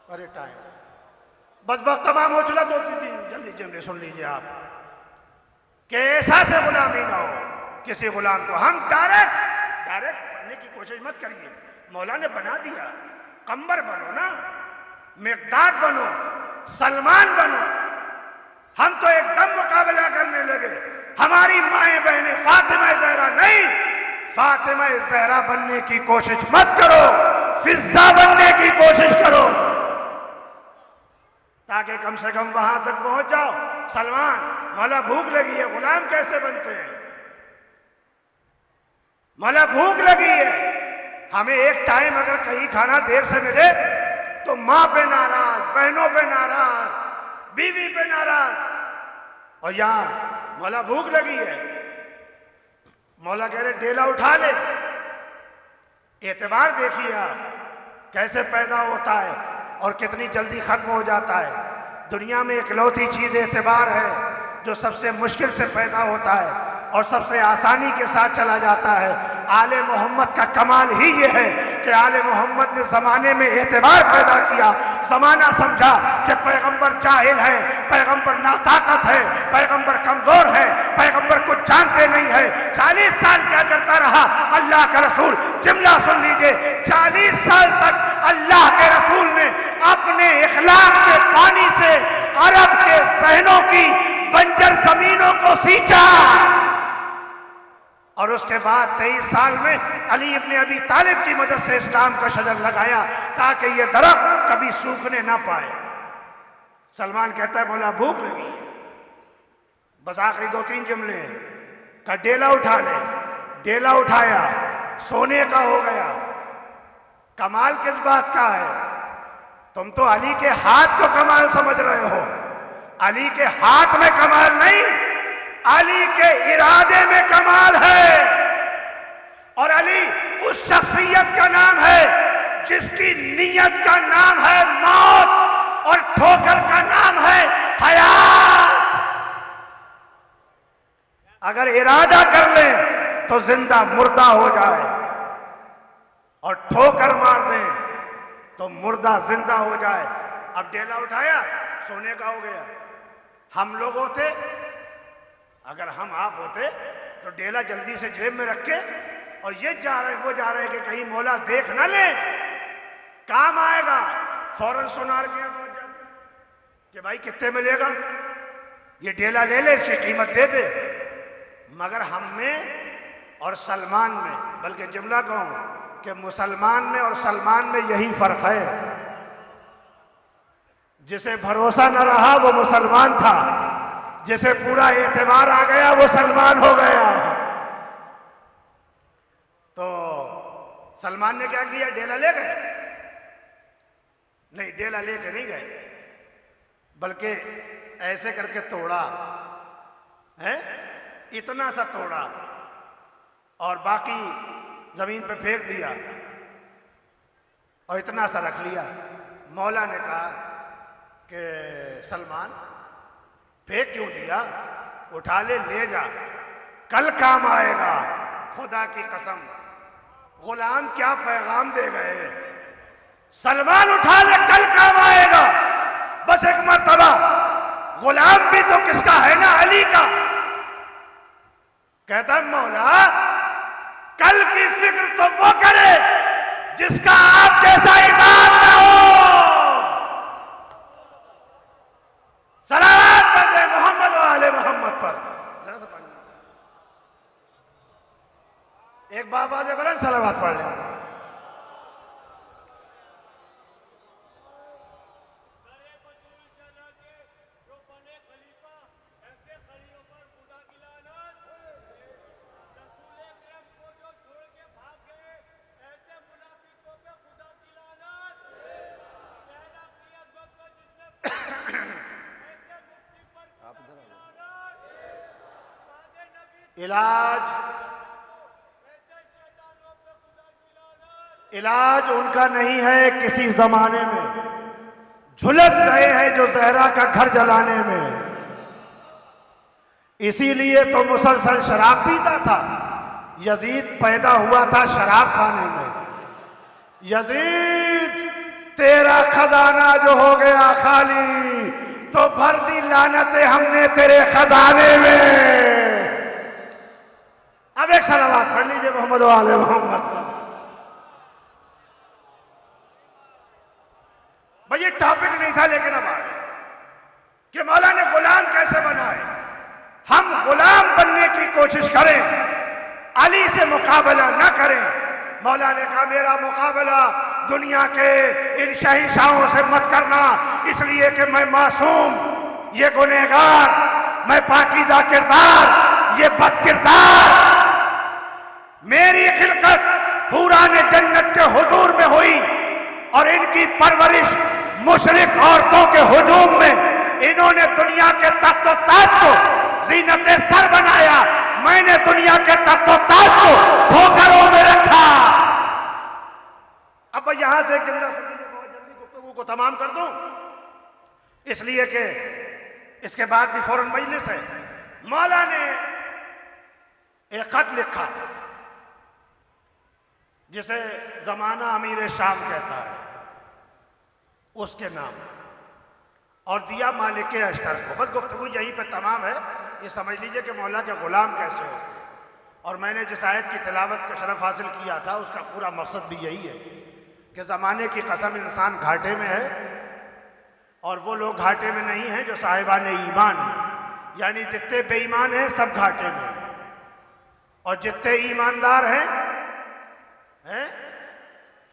अरे टाइम बस वक्त तमाम हो चला। 2-3 दिन जल्दी जल्दी सुन लीजिए आप कि ऐसा से गुलामी ना हो किसी गुलाम को। हम डायरेक्ट बनने की कोशिश मत करिए। मौला ने बना दिया, कंबर बनो ना, मिक़दाद बनो, सलमान बनो। हम तो एकदम मुकाबला करने लगे। हमारी माएं बहनें फातिमा ज़हरा नहीं, फातिमा ज़हरा बनने की कोशिश मत करो, फिज़्ज़ा बनने की कोशिश करो ताकि कम से कम वहां तक पहुंच जाओ। सलमान, मौला भूख लगी है, गुलाम कैसे बनते हैं? मौला भूख लगी है, हमें एक टाइम अगर कहीं खाना देर से मिले तो माँ पे नाराज, बहनों पे नाराज, बीवी पे नाराज, और यहां मौला भूख लगी है, मौला कह रहे डेला उठा ले। एतबार देखिए आप कैसे पैदा होता है और कितनी जल्दी खत्म हो जाता है। दुनिया में इकलौती चीज एतबार है जो सबसे मुश्किल से पैदा होता है और सबसे आसानी के साथ चला जाता है। आले मोहम्मद का कमाल ही ये है कि आले मोहम्मद ने जमाने में एतबार पैदा किया। जमाना समझा कि पैगंबर जाहिल है, पैगंबर नाताकत है, पैगंबर कमजोर है, पैगंबर कुछ जानते नहीं है। 40 साल क्या करता रहा अल्लाह का रसूल? जुमला सुन लीजिए, 40 साल तक अल्लाह के रसूल ने अपने इखलाक के पानी से अरब के सहनों की बंजर जमीनों को सींचा, और उसके बाद 23 साल में अली इब्ने अबी तालिब की मदद से इस्लाम का शजर लगाया ताकि ये दरख्त कभी सूखने ना पाए। सलमान कहता है मौला भूख लगी, बस आखिरी 2-3 जुमले का डेला उठा ले। डेला उठाया, सोने का हो गया। कमाल किस बात का है? तुम तो अली के हाथ को कमाल समझ रहे हो। अली के हाथ में कमाल नहीं, अली के इरादे में कमाल है। और अली उस शख्सियत का नाम है जिसकी नीयत का नाम है मौत और ठोकर का नाम है हयात। अगर इरादा कर ले तो जिंदा मुर्दा हो जाए, और ठोकर मार दे तो मुर्दा जिंदा हो जाए। अब डेला उठाया, सोने का हो गया। हम लोग होते, अगर हम आप होते तो डेला जल्दी से जेब में रख के, और ये जा रहे वो जा रहे कि कहीं मौला देख ना ले, काम आएगा। फौरन सोनार के पहुंच जाते कि भाई कितने मिलेगा, ये डेला ले ले, इसकी कीमत दे दे। मगर हम में और सलमान में, बल्कि जुमला कहूं कि मुसलमान में और सलमान में यही फर्क है। जिसे भरोसा न रहा वो मुसलमान था, जिसे पूरा एतबार आ गया वो सलमान हो गया। तो सलमान ने क्या किया? डेला ले गए? नहीं, डेला लेके नहीं गए, बल्कि ऐसे करके तोड़ा है, इतना सा तोड़ा और बाकी जमीन पे फेंक दिया और इतना सा रख लिया। मौला ने कहा कि सलमान फेंक क्यों दिया, उठा ले, ले जा, कल काम आएगा। खुदा की कसम, गुलाम क्या पैगाम दे गए। सलमान उठा ले, कल काम आएगा। बस एक मर्तबा, गुलाम भी तो किसका है ना, अली का। कहता मौला कल की फिक्र तो वो करे जिसका आप जैसा ईमान ना हो। सलावत पढ़ ले मोहम्मद वाले मोहम्मद पर। एक बाबा से बोला सलावत पढ़ ले। इलाज उनका नहीं है किसी जमाने में, झुलस गए हैं जो जहरा का घर जलाने में। इसीलिए तो मुसलसल शराब पीता था। यजीद पैदा हुआ था शराब खाने में। यजीद तेरा खजाना जो हो गया खाली, तो भर दी लानतें हमने तेरे खजाने में। अब एक सलावत पढ़ लीजिए मोहम्मद वाले मोहम्मद पर। भाई ये टॉपिक नहीं था, लेकिन अब आ गया कि मौला ने गुलाम कैसे बनाए। हम गुलाम बनने की कोशिश करें, अली से मुकाबला न करें। मौला ने कहा मेरा मुकाबला दुनिया के इन शहंशाहों से मत करना, इसलिए कि मैं मासूम, ये गुनहगार, मैं पाकीज़ा किरदार, ये बद किरदार। मेरी खिलकत हुराने जन्नत के हुजूर में हुई और इनकी परवरिश मुशरिक औरतों के हुजूम में इन्होंने दुनिया के तख्त ताज को जीनत सर बनाया, मैंने दुनिया के तख्त ताज को ठोकरों में रखा। अब यहां से जुमला सुन लीजिए, बहुत जल्दी गुफ्तगू को तमाम कर दूं, इसलिए कि इसके बाद भी फौरन मजलिस है। मौला ने एक खत लिखा जिसे जमाना अमीर शाम कहता है, उसके नाम, और दिया मालिक अश्तर को। बस गुफ्तगू यहीं पे तमाम है। ये समझ लीजिए कि मौला के गुलाम कैसे हो। और मैंने जिस आयत की तिलावत का शरफ हासिल किया था उसका पूरा मकसद भी यही है कि ज़माने की कसम इंसान घाटे में है, और वो लोग घाटे में नहीं हैं जो साहिबान ईमान हैं। यानी जितने बेईमान हैं सब घाटे में हैं, और जितने ईमानदार हैं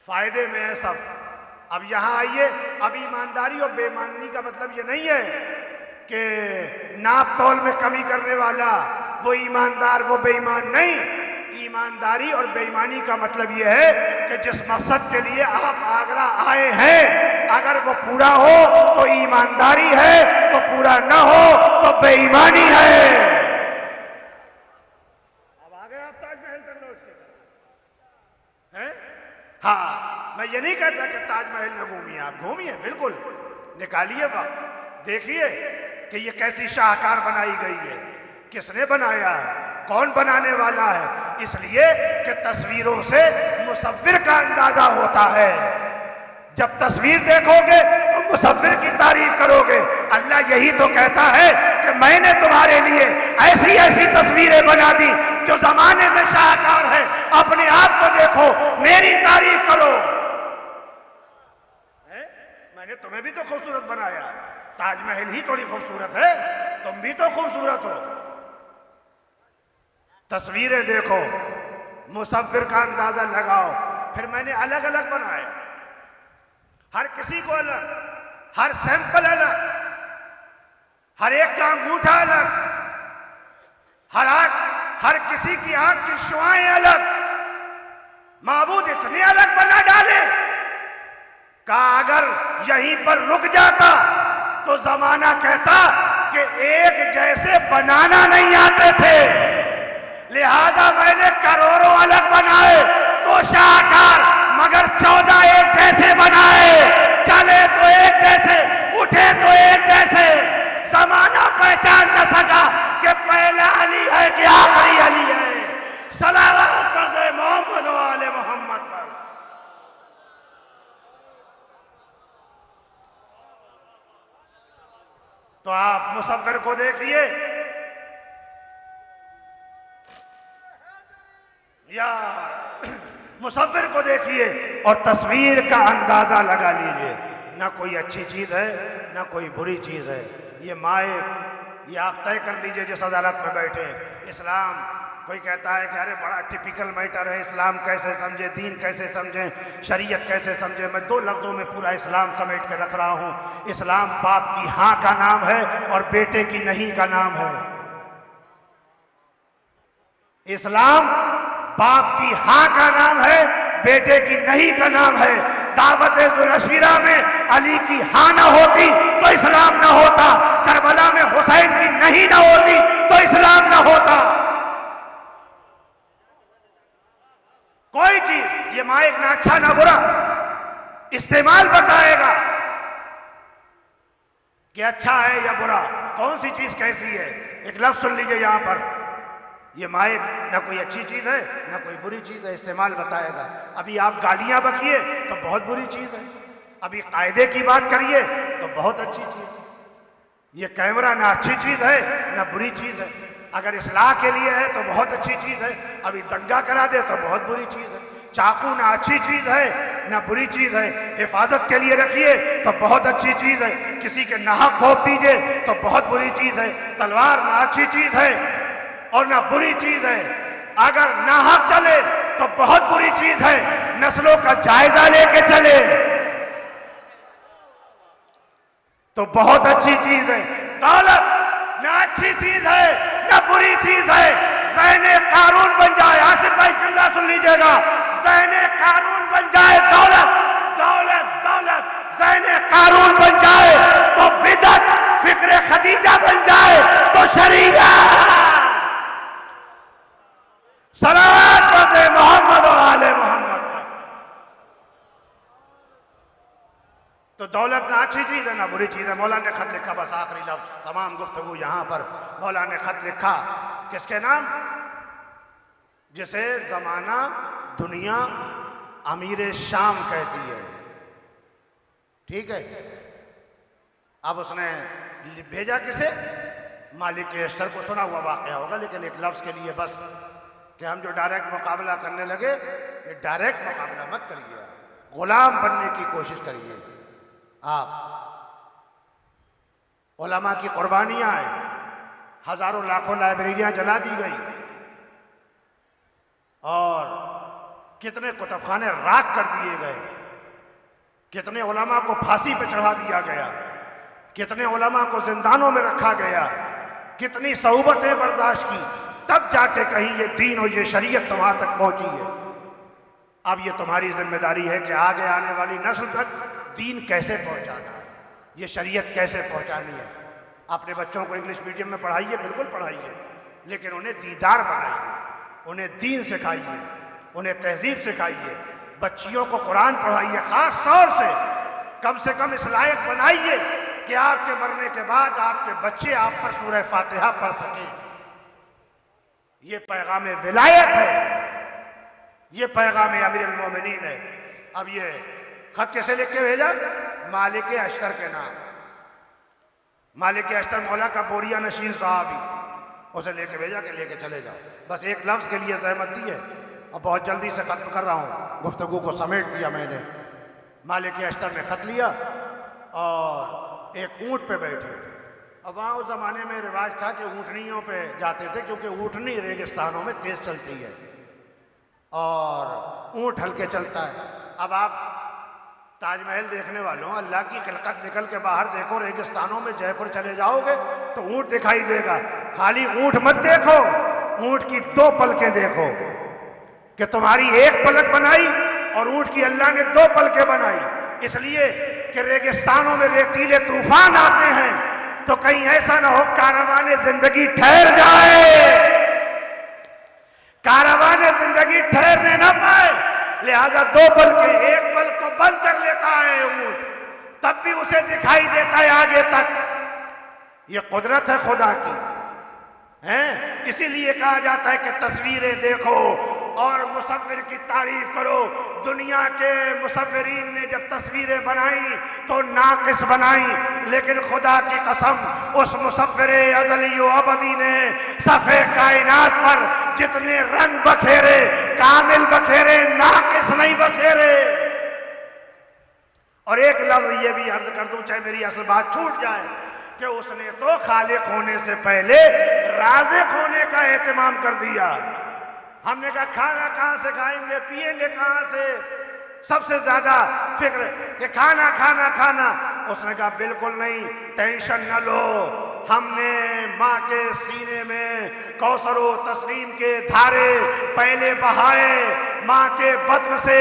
फायदे में है सब। अब यहाँ आइए, अब ईमानदारी और बेईमानी का मतलब ये नहीं है कि नाप तौल में कमी करने वाला वो ईमानदार वो बेईमान नहीं। ईमानदारी और बेईमानी का मतलब ये है कि जिस मकसद के लिए आप आगरा आए हैं अगर वो पूरा हो तो ईमानदारी है, तो पूरा ना हो तो बेईमानी है। अब आ गए आप ताजमहल तक लौट के हैं? हाँ, मैं ये नहीं कहता कि ताजमहल न घूमिए, आप घूमिए, बिल्कुल निकालिए वक्त, देखिए कि ये कैसी शाहकार बनाई गई है, किसने बनाया है, कौन बनाने वाला है। इसलिए कि तस्वीरों से मुसव्विर का अंदाजा होता है। जब तस्वीर देखोगे तो मुसव्विर की तारीफ करोगे। अल्लाह यही तो कहता है कि मैंने तुम्हारे लिए ऐसी ऐसी तस्वीरें बना दी जो जमाने में शाहकार है। अपने आप को देखो, मेरी तारीफ करो। मैंने तुम्हें भी तो खूबसूरत बनाया, ताजमहल ही थोड़ी खूबसूरत है, तुम भी तो खूबसूरत हो। तस्वीरें देखो, मुसव्विर का अंदाजा लगाओ। फिर मैंने अलग अलग बनाए, हर किसी को अलग, हर सैंपल अलग, हर एक का अंगूठा अलग, हर किसी की आंख की शुआएं अलग। माबूद इतने अलग बना डाले का अगर यहीं पर रुक जाता तो जमाना कहता कि एक जैसे बनाना नहीं आते थे, लिहाजा मैंने करोड़ों अलग बनाए तो शाहकार, मगर 14 एक जैसे बनाए। चले तो एक जैसे, उठे तो एक जैसे। जमाना पहचान न सका कि पहला अली है कि आखिरी अली है। सलावत पढ़े मोहम्मद वाले मोहम्मद पर। तो आप मुसव्विर को देखिए या मुसव्विर को देखिए और तस्वीर का अंदाजा लगा लीजिए। ना कोई अच्छी चीज है ना कोई बुरी चीज है। ये माए, ये आप तय कर लीजिए जिस अदालत में बैठे। इस्लाम, कोई कहता है कि अरे बड़ा टिपिकल मैटर है, इस्लाम कैसे समझे, दीन कैसे समझें, शरीयत कैसे समझे। मैं 2 लफ्ज़ों में पूरा इस्लाम समेट के रख रहा हूँ। इस्लाम बाप की हाँ का नाम है और बेटे की नहीं का नाम है। इस्लाम बाप की हाँ का नाम है, बेटे की नहीं का नाम है। दावत जुलशीरा में अली की हाँ ना होती तो इस्लाम ना होता, करबला में हुसैन की नहीं ना होती तो इस्लाम ना होता। कोई चीज, ये माइक ना अच्छा ना बुरा, इस्तेमाल बताएगा कि अच्छा है या बुरा, कौन सी चीज कैसी है। एक लफ्ज सुन लीजिए यहां पर, ये माइक ना कोई अच्छी चीज है ना कोई बुरी चीज है, इस्तेमाल बताएगा। अभी आप गालियां बकिए तो बहुत बुरी चीज है, अभी कायदे की बात करिए तो बहुत अच्छी चीज है। ये कैमरा ना अच्छी चीज है ना बुरी चीज है। अगर इस्लाह के लिए है तो बहुत अच्छी चीज है, अभी दंगा करा दे तो बहुत बुरी चीज है। चाकू ना अच्छी चीज है ना बुरी चीज है, हिफाजत के लिए रखिए तो बहुत अच्छी चीज है। किसी के नाहक घोंप दीजिए तो बहुत बुरी चीज है। तलवार ना अच्छी चीज है और ना बुरी चीज है। अगर नाहक चले तो बहुत बुरी चीज है। नस्लों का जायजा लेके चले तो बहुत अच्छी चीज है। दौलत ना अच्छी चीज है ना बुरी चीज है। ज़हने कारून बन जाए, आसिफ भाई जुमला सुन लीजिएगा, ज़हने कारून बन जाए दौलत, दौलत दौलत, ज़हने कारून बन जाए तो बिदअत, फिक्र मिस्र खदीजा बन जाए तो शरीयत। सलावत पढ़े मोहम्मद और आले मोहम्मद पर। तो दौलत ना अच्छी चीज है ना बुरी चीज है। मौला ने खत लिखा, बस आखिरी लफ्ज, तमाम गुफ्तगू यहां पर। मौला ने खत लिखा किसके नाम? जिसे जमाना दुनिया अमीर शाम कहती है, ठीक है। अब उसने भेजा किसे? मालिक के अश्तर को। सुना हुआ वाकया होगा, लेकिन एक लफ्ज के लिए बस कि हम जो डायरेक्ट मुकाबला करने लगे, ये डायरेक्ट मुकाबला मत करिए, गुलाम बनने की कोशिश करिए। आप उलमा की कुर्बानियां हैं, हजारों लाखों लाइब्रेरियां जला दी गई और कितने कुतुबखाने राख कर दिए गए, कितने उलमा को फांसी पे चढ़ा दिया गया, कितने उलमा को जिंदानों में रखा गया, कितनी सऊबतें बर्दाश्त की, तब जाके कहीं ये दीन और ये शरीयत तुम्हां तक पहुंची है। अब ये तुम्हारी जिम्मेदारी है कि आगे आने वाली नस्ल तक दीन कैसे पहुंचाना है, ये शरीयत कैसे पहुंचानी है। अपने बच्चों को इंग्लिश मीडियम में पढ़ाइए, बिल्कुल पढ़ाइए, लेकिन उन्हें दीदार बनाइए, उन्हें दीन सिखाइए, उन्हें तहजीब सिखाइए। बच्चियों को कुरान पढ़ाइए, खास तौर से कम इस लायक बनाइए कि आपके मरने के बाद आपके बच्चे आप पर सूरह फातिहा पढ़ सकें। ये पैगाम विलायत है, ये पैगाम अमीरुल मोमिनीन है। अब ये खत कैसे लिख के भेजा? मालिक अश्तर के नाम। मालिक अश्तर मौला का बोरिया नशीन साहब ही उसे लेके भेजा कि लेके चले जाओ। बस एक लफ्ज के लिए जहमत दी है और बहुत जल्दी से खत्म कर रहा हूँ, गुफ्तगू को समेट दिया मैंने। मालिक अश्तर ने खत लिया और एक ऊंट पे बैठे। अब वहाँ उस ज़माने में रिवाज था कि ऊँटनियों पे जाते थे, क्योंकि ऊँटनी रेगिस्तानों में तेज़ चलती है और ऊँट हल्के चलता है। अब आप ताजमहल देखने वालों, अल्लाह की खिलकत निकल के बाहर देखो, रेगिस्तानों में जयपुर चले जाओगे तो ऊँट दिखाई देगा। खाली ऊँट मत देखो, ऊँट की दो पलकें देखो कि तुम्हारी एक पलक बनाई और ऊँट की अल्लाह ने दो पलकें बनाई, इसलिए कि रेगिस्तानों में रेतीले तूफान आते हैं तो कहीं ऐसा ना हो कारवाने जिंदगी ठहर जाए, कारवाने जिंदगी ठहरने ना पाए। लिहाजा दो पल के एक पल को बंद कर लेता है ऊंट, तब भी उसे दिखाई देता है आगे तक। ये कुदरत है खुदा की, हैं? इसीलिए कहा जाता है कि तस्वीरें देखो और मुसव्विर की तारीफ करो। दुनिया के मुसव्विरीन ने जब तस्वीरें बनाई तो नाकिस बनाई, लेकिन खुदा की कसम उस मुसव्विर अज़ली व अबदी ने सफ़े कायनात पर जितने रंग बखेरे, कामिल बखेरे, नाकिस नहीं बखेरे। और एक लफ्ज़ ये भी अर्ज कर दूं, चाहे मेरी असल बात छूट जाए, कि उसने तो खालिक होने से पहले राज़िक होने का एहतमाम कर दिया। हमने कहा खाना कहाँ से खाएंगे, पिएंगे कहाँ से, सबसे ज्यादा फिक्र कि खाना खाना खाना। उसने कहा बिल्कुल नहीं, टेंशन न लो, हमने माँ के सीने में कौसर व तस्नीम के धारे पहले बहाए, माँ के बत्न से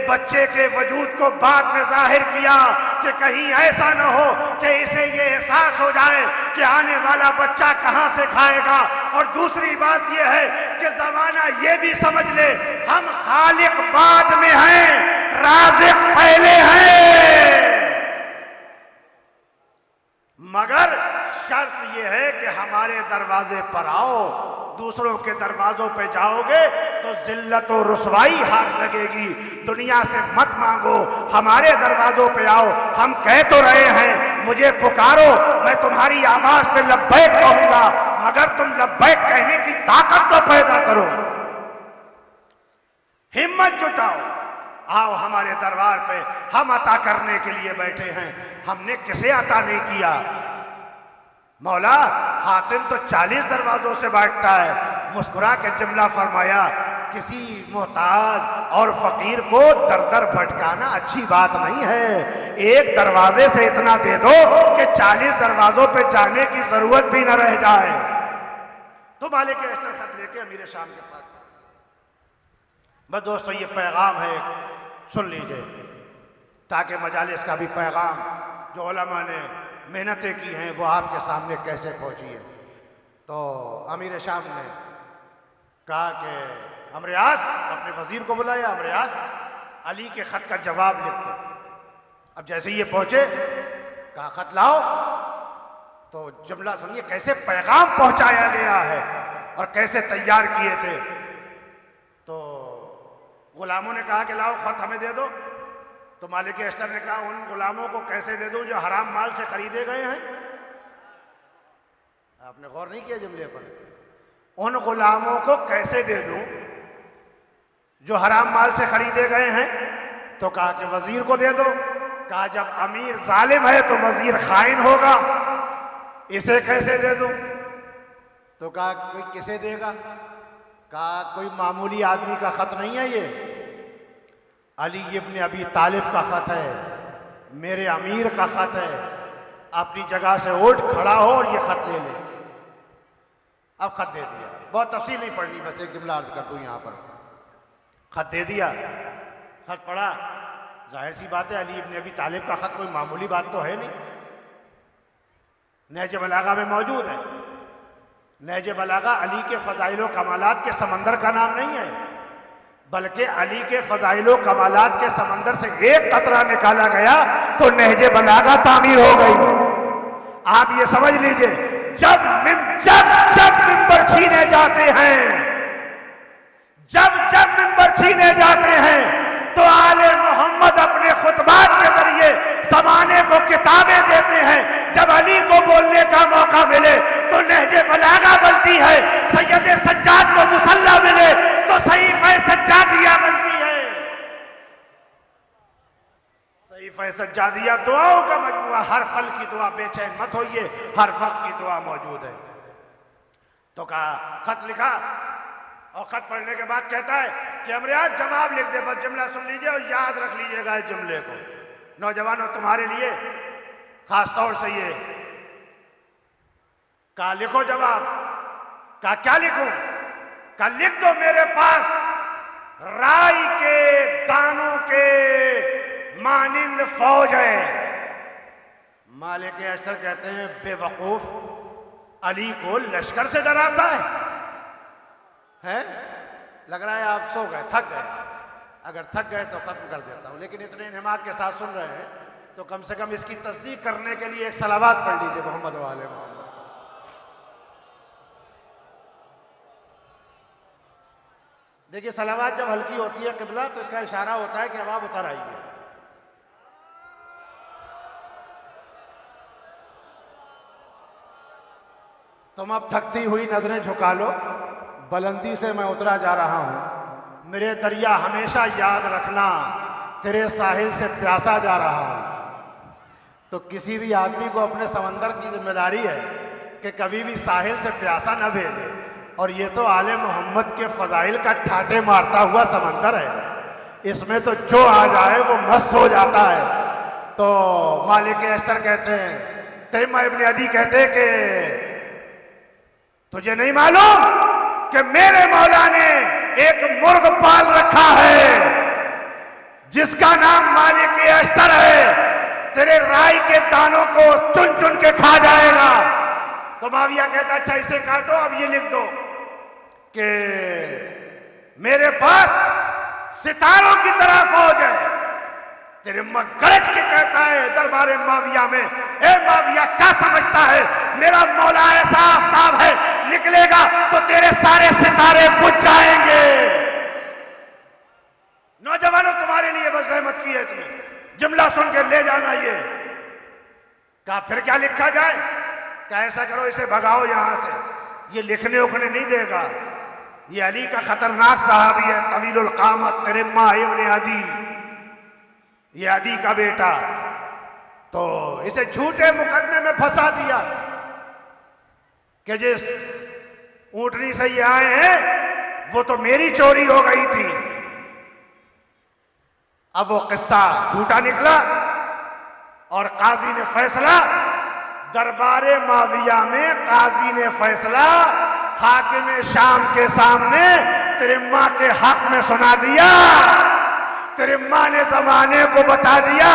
बच्चे के वजूद को बाद में जाहिर किया कि कहीं ऐसा न हो कि इसे ये एहसास हो जाए कि आने वाला बच्चा कहाँ से खाएगा। और दूसरी बात यह है कि जमाना ये भी समझ ले, हम खालिक बाद में हैं, राज़िक पहले हैं। मगर शर्त यह है कि हमारे दरवाजे पर आओ, दूसरों के दरवाजों पे जाओगे तो जिल्लत और रुसवाई हाथ लगेगी। दुनिया से मत मांगो, हमारे दरवाजों पे आओ। हम कह तो रहे हैं मुझे पुकारो, मैं तुम्हारी आवाज पे लब्बैक कहूंगा, मगर तुम लब्बैक कहने की ताकत तो पैदा करो, हिम्मत जुटाओ, आओ हमारे दरबार पे। हम अता करने के लिए बैठे हैं, हमने किसे अता नहीं किया। मौला हातिम तो 40 दरवाजों से बैठता है। मुस्कुरा के जुमला फरमाया, किसी मोहताज और फकीर को दर दर भटकाना अच्छी बात नहीं है। एक दरवाजे से इतना दे दो कि 40 दरवाजों पे जाने की जरूरत भी न रह जाए। तो मालिक अश्तर खत लेके अमीर शाम के पास। बस दोस्तों ये पैगाम है, सुन लीजिए, ताकि मजालिस का भी पैगाम जो उलमा ने मेहनतें की हैं वो आपके सामने कैसे पहुंची है। तो अमीर शाम ने कहा कि अमरियास, अपने वजीर को बुलाया, अमरियास अली के खत का जवाब लिख दो। अब जैसे ही ये पहुंचे कहा खत लाओ। तो जुमला सुनिए कैसे पैगाम पहुंचाया गया है और कैसे तैयार किए थे। तो गुलामों ने कहा कि लाओ खत हमें दे दो। तो मालिक अश्तर ने कहा उन गुलामों को कैसे दे दूं जो हराम माल से खरीदे गए हैं। आपने गौर नहीं किया जुमले पर। उन गुलामों को कैसे दे दूं जो हराम माल से खरीदे गए हैं। तो कहा कि वजीर को दे दो। कहा जब अमीर जालिम है तो वजीर खाइन होगा, इसे कैसे दे दूं। तो कहा कोई किसे देगा। कहा कोई मामूली आदमी का खत नहीं है, ये अली इब्न अबी तालिब का खत है, मेरे अमीर का खत है। अपनी जगह से उठ खड़ा हो और ये खत ले ले। अब खत दे दिया। बहुत तफसील नहीं पढ़नी, बस एक जुमला अर्ज कर दूं यहाँ पर। खत दे दिया, खत पढ़ा। जाहिर सी बात है अली इब्न अबी तालिब का खत कोई मामूली बात तो है नहीं। नहज बलागा में मौजूद है। नहज बलागा अली के फ़ज़ाइल व कमालात के समंदर का नाम नहीं है, बल्कि अली के फ़ज़ाइल व कमालात के समंदर से एक कतरा निकाला गया तो नहज बलागा तामीर हो गई। आप ये समझ लीजिए, जब मिंबर छीने जाते हैं, जब मिंबर छीने जाते हैं तो आले मोहम्मद अपने खुतबात के जरिए ज़माने को किताबें देते हैं। जब अली को बोलने का मौका मिले तो नहजे बलागा बनती है। सैयद सज्जाद को मुसल्ला मिले तो सहीफ़े सज्जादिया बनती है। सहीफ़े सज्जादिया दुआओं का मजमुआ, हर पल की दुआ, बेचैन मत होइए, हर वक्त की दुआ मौजूद है। तो कहा खत लिखा और खत पढ़ने के बाद कहता है कि अमरियास जवाब लिख दे। बस जुमला सुन लीजिए और याद रख लीजिएगा इस जुमले को। नौजवानों तुम्हारे लिए खास तौर से ये। कहा लिखो जवाब। कहा क्या लिखूं। कहा लिख दो मेरे पास राई के दानों के मानिंद फौज है। मालिक अश्तर कहते हैं बेवकूफ, अली को लश्कर से डराता है? लग रहा है आप सो गए, थक गए। अगर थक गए तो खत्म कर देता हूं, लेकिन इतने इन्हिमाक के साथ सुन रहे हैं तो कम से कम इसकी तस्दीक करने के लिए एक सलावात पढ़ लीजिए मोहम्मद वाले मोहम्मद। देखिए सलावात जब हल्की होती है किबला तो इसका इशारा होता है कि अब आप उतर आइए। तुम अब थकती हुई नजरें झुका लो, बुलंदी से मैं उतरा जा रहा हूं। मेरे दरिया हमेशा याद रखना, तेरे साहिल से प्यासा जा रहा हूं। तो किसी भी आदमी को अपने समंदर की जिम्मेदारी है कि कभी भी साहिल से प्यासा न भेजे। और ये तो आले मोहम्मद के फजाइल का ठाटे मारता हुआ समंदर है, इसमें तो जो आ जाए वो मस्त हो जाता है। तो मालिक अश्तर कहते हैं, तैमा इब्न अदी कहते कि तुझे नहीं मालूम कि मेरे मौला ने एक मुर्ग पाल रखा है जिसका नाम मालिक अश्तर है। तेरे राई के दानों को चुन चुन के खा जाएगा। तो माविया कहता अच्छा इसे काटो, अब ये लिख दो कि मेरे पास सितारों की तरह फौज है। तेरे गरज के कहता है दरबारे माविया में, ए माविया क्या समझता है, मेरा मौला ऐसा आफ्ताब है, निकलेगा तो तेरे सारे सितारे बुझ जाएंगे। नौजवानों तुम्हारे लिए बस रहमत की है, तुम्हें जुमला सुन के ले जाना। ये कहा फिर क्या लिखा जाए। क्या ऐसा करो इसे भगाओ यहां से, ये लिखने उखने नहीं देगा। ये अली का खतरनाक साहबी है, तवीलुल कामत, तरिम्मा इब्न अदी, ये अदी का बेटा। तो इसे झूठे मुकदमे में फंसा दिया कि जिस ऊंटनी से ये आए हैं वो तो मेरी चोरी हो गई थी। अब वो किस्सा झूठा निकला और काजी ने फैसला, दरबारे माविया में काजी ने फैसला हाकिम शाम के सामने तरिम्मा के हक में सुना दिया। तरिम्मा ने जमाने को बता दिया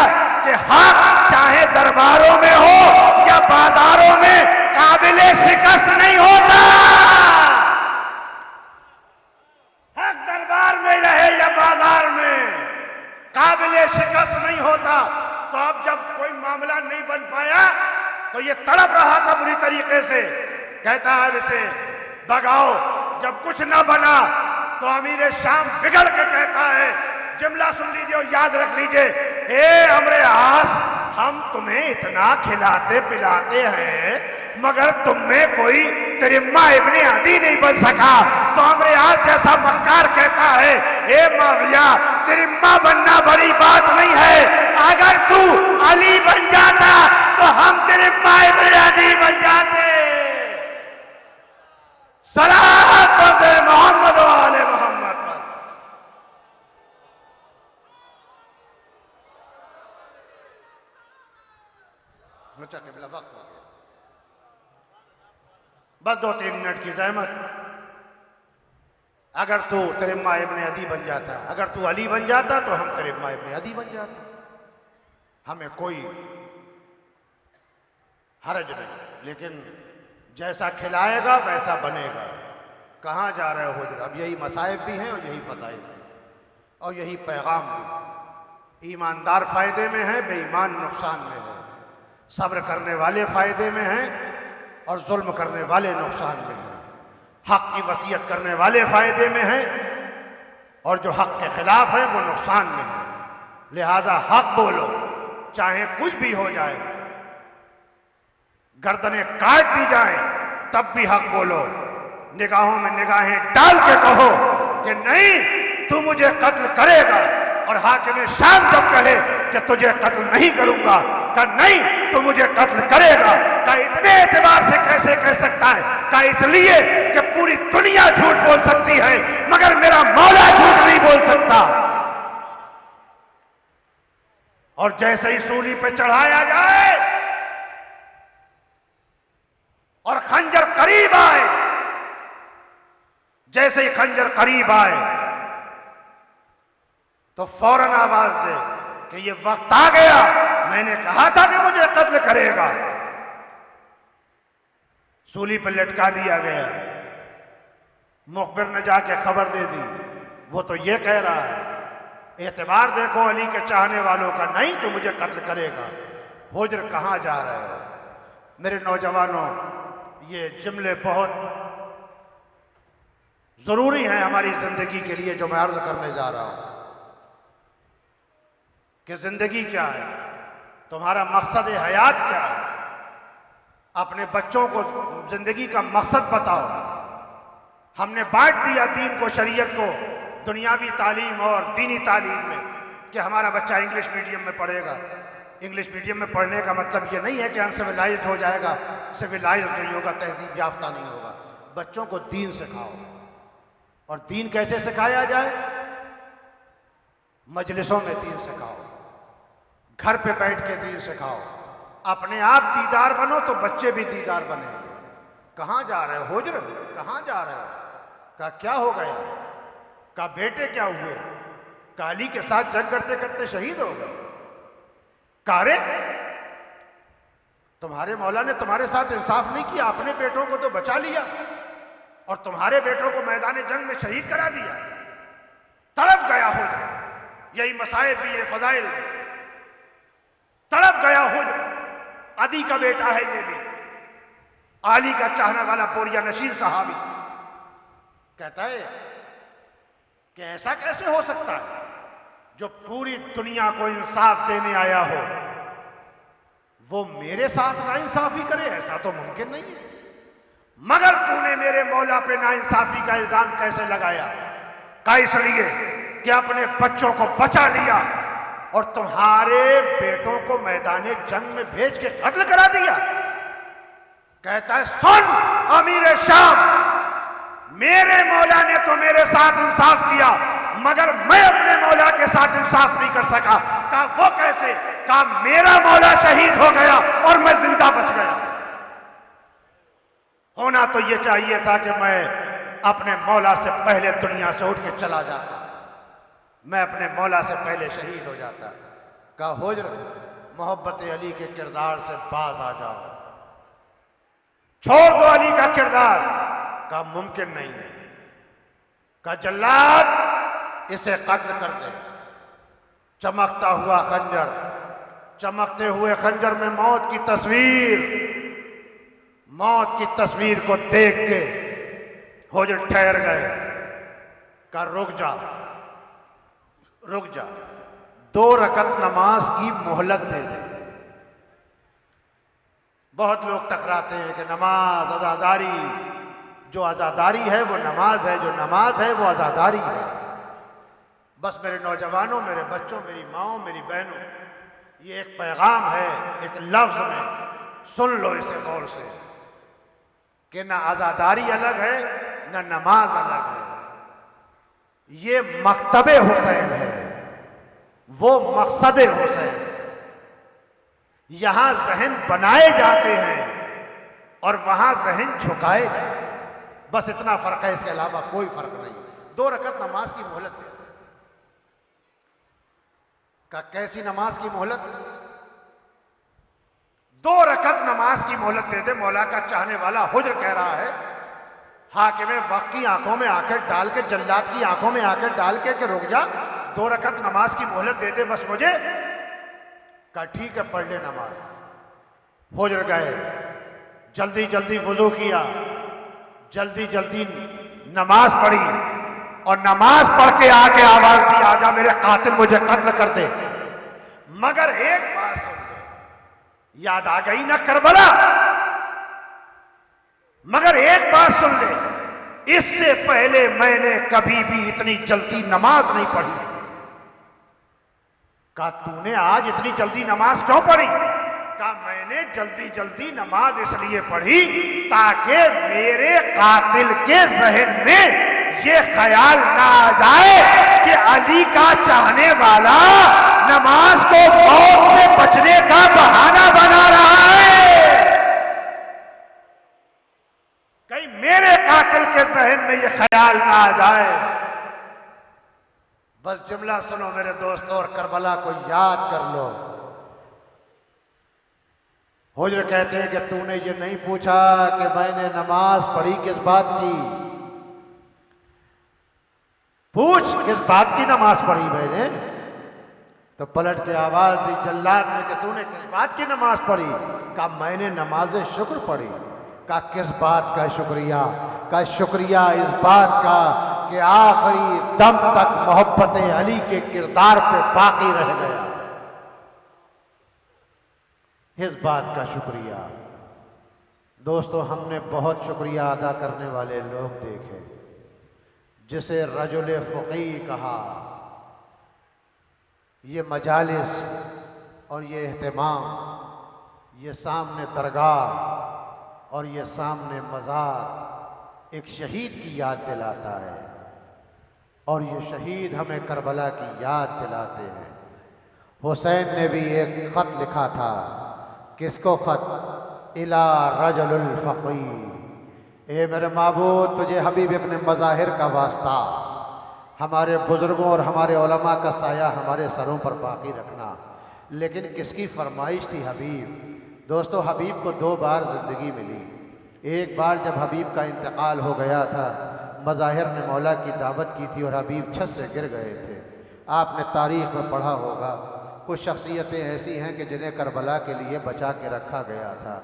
कि हक चाहे दरबारों में हो या बाजारों में काबिले शिकस्त नहीं होता। हक दरबार में रहे या बाजार में काबिले शिकस्त नहीं होता। तो अब जब कोई मामला नहीं बन पाया तो ये तड़प रहा था बुरी तरीके से, कहता है इसे भगाओ। जब कुछ ना बना तो अमीर शाम बिगड़ के कहता है, जुमला सुन लीजिए और याद रख लीजिए, हे अमरे आस, हम तुम्हें इतना खिलाते पिलाते हैं मगर तुम में कोई तिरिम्मा इब्ने अदी नहीं बन सका। तो अमरे आस जैसा मक्कार कहता है, हे माविया, तिरिम्मा बनना बड़ी बात नहीं है, अगर तू अली बन जाता तो हम तिरिम्मा इब्ने अदी बन जाते। सलात दे मोहम्मद वाले मोहम्मद पर। बच्चा किबला वक्त हो गया, बस 2-3 मिनट की जहमत। अगर तू तिरिम्मा इब्ने अदी बन जाता, अगर तू अली बन जाता तो हम तिरिम्मा इब्ने अदी बन जाते, हमें कोई हरज नहीं। लेकिन जैसा खिलाएगा वैसा बनेगा। कहाँ जा रहे हो हुजूर? अब यही मसाइब भी हैं और यही फताइब भी और यही पैगाम भी। ईमानदार फायदे में है, बेईमान नुकसान में है। सब्र करने वाले फायदे में हैं और जुल्म करने वाले नुकसान में हैं। हक की वसीयत करने वाले फायदे में हैं और जो हक के खिलाफ है वो नुकसान में है। लिहाजा हक बोलो, चाहे कुछ भी हो जाए, गर्दनें काट दी जाए तब भी हक बोलो। निगाहों में निगाहें डाल के कहो कि नहीं, तू मुझे कत्ल करेगा, और हाकिम शाम जब कहे कि तुझे कत्ल नहीं करूंगा, कहा नहीं तू मुझे कत्ल करेगा, कहा इतने एतबार से कैसे कह सकता है? कहा इसलिए कि पूरी दुनिया झूठ बोल सकती है मगर मेरा मौला झूठ नहीं बोल सकता। और जैसे ही सूली पे चढ़ाया जाए और खंजर करीब आए, जैसे ही खंजर करीब आए तो फौरन आवाज दे कि ये वक्त आ गया, मैंने कहा था कि मुझे कत्ल करेगा। सूली पर लटका दिया गया। मुखबिर ने जाके खबर दे दी, वो तो ये कह रहा है, एतबार देखो अली के चाहने वालों का, नहीं तो मुझे कत्ल करेगा। हुज्र कहाँ जा रहे हो? मेरे नौजवानों, ये जुमले बहुत जरूरी हैं हमारी जिंदगी के लिए जो मैं अर्ज करने जा रहा हूं कि जिंदगी क्या है, तुम्हारा मकसद हयात क्या है। अपने बच्चों को जिंदगी का मकसद बताओ। हमने बांट दिया दीन को, शरीयत को, दुनियावी तालीम और दीनी तालीम में कि हमारा बच्चा इंग्लिश मीडियम में पढ़ेगा। इंग्लिश मीडियम में पढ़ने का मतलब ये नहीं है कि अनसिविलाइज्ड हो जाएगा, सिविलाइज्ड नहीं होगा, तहजीब याफ्ता नहीं होगा। बच्चों को दीन सिखाओ। और दीन कैसे सिखाया जाए? मजलिसों में दीन सिखाओ, घर पे बैठ के दीन सिखाओ। अपने आप दीदार बनो तो बच्चे भी दीदार बनेंगे। कहाँ जा रहे हो हुज्र? कहाँ जा रहे हो? कहा क्या हो गया? कहा बेटे क्या हुए? कहा अली के साथ जंग करते करते शहीद हो गए। कहा रे, तुम्हारे मौला ने तुम्हारे साथ इंसाफ नहीं किया, अपने बेटों को तो बचा लिया और तुम्हारे बेटों को मैदान जंग में शहीद करा दिया। तड़प गया हुज्र। यही मसाइब भी है, फजाइल भी। तड़प गया हुज्र। अदी का बेटा है ये भी, आली का चाहने वाला बोरिया नशीन सहाबी। कहता है कि ऐसा कैसे हो सकता है जो पूरी दुनिया को इंसाफ देने आया हो वो मेरे साथ नाइंसाफी करे? ऐसा तो मुमकिन नहीं है। मगर तूने मेरे मौला पे नाइंसाफी का इल्जाम कैसे लगाया? कहा इसलिए कि अपने बच्चों को बचा लिया और तुम्हारे बेटों को मैदाने जंग में भेज के कत्ल करा दिया। कहता है सुन अमीर शाम, मेरे मौला ने तो मेरे साथ इंसाफ किया मगर मैं अपने मौला के साथ इंसाफ नहीं कर सका। कहा वो कैसे? कहा मेरा मौला शहीद हो गया और मैं जिंदा बच गया। होना तो ये चाहिए था कि मैं अपने मौला से पहले दुनिया से उठ के चला जाता, मैं अपने मौला से पहले शहीद हो जाता। कहा हुज्र मोहब्बत अली के किरदार से बाज आ जाओ, छोड़ दो अली का किरदार। का मुमकिन नहीं है, का जल्लाद इसे कत्ल कर दे। चमकता हुआ खंजर, चमकते हुए खंजर में मौत की तस्वीर, मौत की तस्वीर को देख के हुजर ठहर गए। का रुक जा, रुक जा, 2 रकत नमाज की मोहलत दे दे। बहुत लोग टकराते हैं कि नमाज आज़ादारी, जो आज़ादारी है वो नमाज है, जो नमाज है वो आज़ादारी है। बस मेरे नौजवानों, मेरे बच्चों, मेरी माँओं, मेरी बहनों, ये एक पैगाम है, एक लफ्ज़ में सुन लो इसे गौर से कि ना आज़ादारी अलग है, ना नमाज अलग है। ये मकतबे हुसैन है, वो मकसद हुसैन। यहां जहन बनाए जाते हैं और वहां जहन झुकाए जाते हैं। बस इतना फर्क है, इसके अलावा कोई फर्क नहीं। 2 रकत नमाज की मोहलत दे का, कैसी नमाज की मोहलत? 2 रकत नमाज की मोहलत दे दे। मौला का चाहने वाला हुजर कह रहा है, हाकिम वक्त की आंखों में आकर डाल के, जल्लाद की आंखों में आकर डाल के कि रुक जा, 2 रकत नमाज की मोहलत दे दे बस मुझे। कहा ठीक है, पढ़ ले नमाज। हुजर गए, जल्दी जल्दी वुजू किया, जल्दी जल्दी नमाज पढ़ी और नमाज पढ़ के आके आवाज दी, आजा मेरे कातिल, मुझे कत्ल कर दे। मगर एक बात सुन ले, याद आ गई ना करबला? मगर एक बात सुन ले, इससे पहले मैंने कभी भी इतनी जल्दी नमाज नहीं पढ़ी। कहा तूने आज इतनी जल्दी नमाज क्यों पढ़ी? कहा मैंने जल्दी जल्दी नमाज इसलिए पढ़ी ताकि मेरे कातिल के जहन में ये ख्याल ना आ जाए कि अली का चाहने वाला नमाज को मौत से बचने का बहाना बना रहा है। कहीं मेरे कातिल के जहन में ये ख्याल ना आ जाए। बस जुमला सुनो मेरे दोस्तों और करबला को याद कर लो। हुजर कहते हैं कि तूने ये नहीं पूछा कि मैंने नमाज पढ़ी किस बात की, पूछ किस बात की नमाज पढ़ी मैंने। तो पलट के आवाज दी जल्लाद ने कि तूने किस बात की नमाज पढ़ी? कहा मैंने नमाज शुक्र पढ़ी। कहा किस बात का शुक्रिया? का शुक्रिया इस बात का कि आखिरी दम तक मोहब्बत अली के किरदार पे बाकी रह गया। इस बात का शुक्रिया। दोस्तों हमने बहुत शुक्रिया अदा करने वाले लोग देखे, जिसे रजुल फ़क़ी कहा। ये मजालिस और ये एहतमाम, ये सामने दरगाह और ये सामने मज़ार एक शहीद की याद दिलाता है और ये शहीद हमें करबला की याद दिलाते हैं। हुसैन ने भी एक ख़त लिखा था। किसको ख़त? इला रजुल फ़क़ी। ए मेरे महबूब, तुझे हबीब अपने मज़ाहिर का वास्ता, हमारे बुज़ुर्गों और हमारे उलमा का साया हमारे सरों पर बाकी रखना। लेकिन किसकी फरमाइश थी हबीब? दोस्तों हबीब को 2 बार ज़िंदगी मिली। एक बार जब हबीब का इंतकाल हो गया था, मज़ाहिर ने मौला की दावत की थी और हबीब छत से गिर गए थे। आपने तारीख़ में पढ़ा होगा, कुछ शख्सियतें ऐसी हैं कि जिन्हें करबला के लिए बचा के रखा गया था।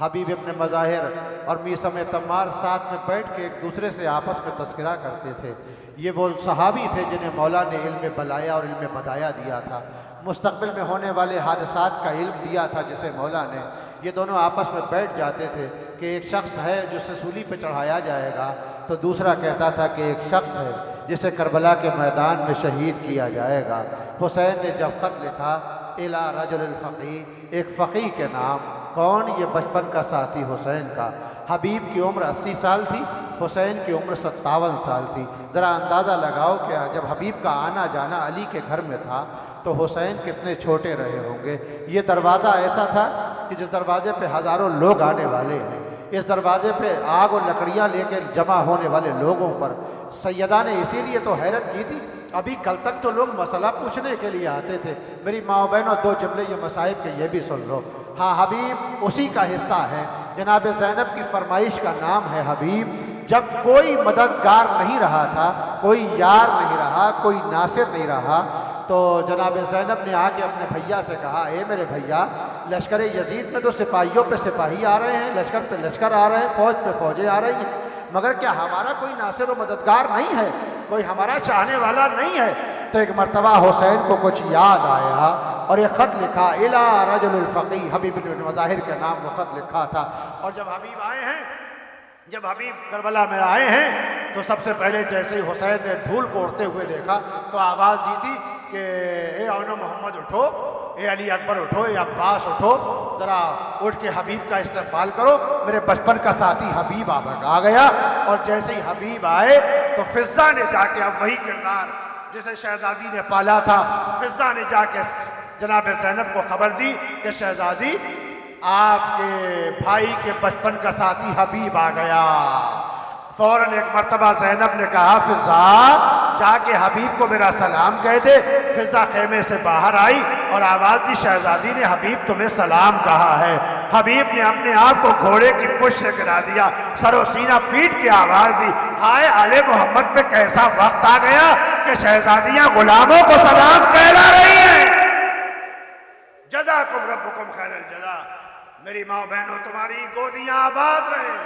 हबीब अपने मज़ाहिर और मीसम तम्मार साथ में बैठ के एक दूसरे से आपस में तस्करा करते थे। ये वो सहाबी थे जिन्हें मौला ने इल्म बलाया और इल्म बदाया दिया था, मुस्तक़बिल में होने वाले हादसात का इल्म दिया था जिसे मौला ने। ये दोनों आपस में बैठ जाते थे कि एक शख्स है जिसे सूली पे चढ़ाया जाएगा, तो दूसरा कहता था कि एक शख्स है जिसे करबला के मैदान में शहीद किया जाएगा। हुसैन ने जब ख़त लिखा इला रजुल फ़क़ी, एक फ़क़ी के नाम, कौन? ये बचपन का साथी हुसैन का। हबीब की उम्र 80 साल थी, हुसैन की उम्र 57 साल थी। ज़रा अंदाज़ा लगाओ कि जब हबीब का आना जाना अली के घर में था तो हुसैन कितने छोटे रहे होंगे। ये दरवाज़ा ऐसा था कि जिस दरवाजे पे हज़ारों लोग आने वाले हैं, इस दरवाजे पे आग और लकड़ियाँ लेकर जमा होने वाले लोगों पर सैयदा ने इसीलिए तो हैरत की थी अभी कल तक तो लोग मसला पूछने के लिए आते थे। मेरी माँ बहनों, दो जुमले ये मसाइब के ये भी सुन लो। हाँ, हबीब उसी का हिस्सा है। जनाब ज़ैनब की फरमाइश का नाम है हबीब। जब कोई मददगार नहीं रहा था, कोई यार नहीं रहा, कोई नासिर नहीं रहा, तो जनाब ज़ैनब ने आके अपने भैया से कहा, ए मेरे भैया, लश्कर यजीद में तो सिपाहियों पे सिपाही आ रहे हैं, लश्कर पे लश्कर आ रहे हैं, फ़ौज पे फ़ौजें आ रही हैं, मगर क्या हमारा कोई नासिर व मददगार नहीं है, कोई हमारा चाहने वाला नहीं है? तो एक मरतबा हुसैन को कुछ याद आया और एक ख़त लिखा, इला रजुल फ़क़ीह, हबीब बिन मज़ाहिर के नाम वो ख़त लिखा था। और जब हबीब आए हैं, जब हबीब करबला में आए हैं, तो सबसे पहले जैसे ही हुसैन ने धूल को उड़ते हुए देखा तो आवाज़ दी थी कि ए औनो मोहम्मद उठो, ए अली अकबर उठो, ए अब्बास उठो, ज़रा उठ के हबीब का इस्तेक़बाल करो। मेरे बचपन का साथी हबीब आ गया। और जैसे ही हबीब आए तो फ़िज़्ज़ा ने जाके, अब वही किरदार जिसे शहज़ादी ने पाला था, फ़िज़्ज़ा ने जाके जनाब ज़ैनब को खबर दी कि शहज़ादी, आपके भाई के बचपन का साथी हबीब आ गया। फौरन एक मरतबा ज़ैनब ने कहा, फ़िज़्ज़ा जाके हबीब को मेरा सलाम कह दे। फ़िज़्ज़ा खेमे से बाहर आई और आवाज़ दी, शहज़ादी ने हबीब तुम्हें सलाम कहा है। हबीब ने अपने आप को घोड़े की पुश से गिरा दिया, सरो सीना पीट के आवाज़ दी, हाय आले मोहम्मद पे कैसा वक्त आ गया कि शहज़ादियाँ गुलामों को सलाम कहला रही हैं। जज़ाकुम रब्बुकुम खैरल जज़ा। मेरी माँ बहनों, तुम्हारी गोदियाँ आबाद रहे,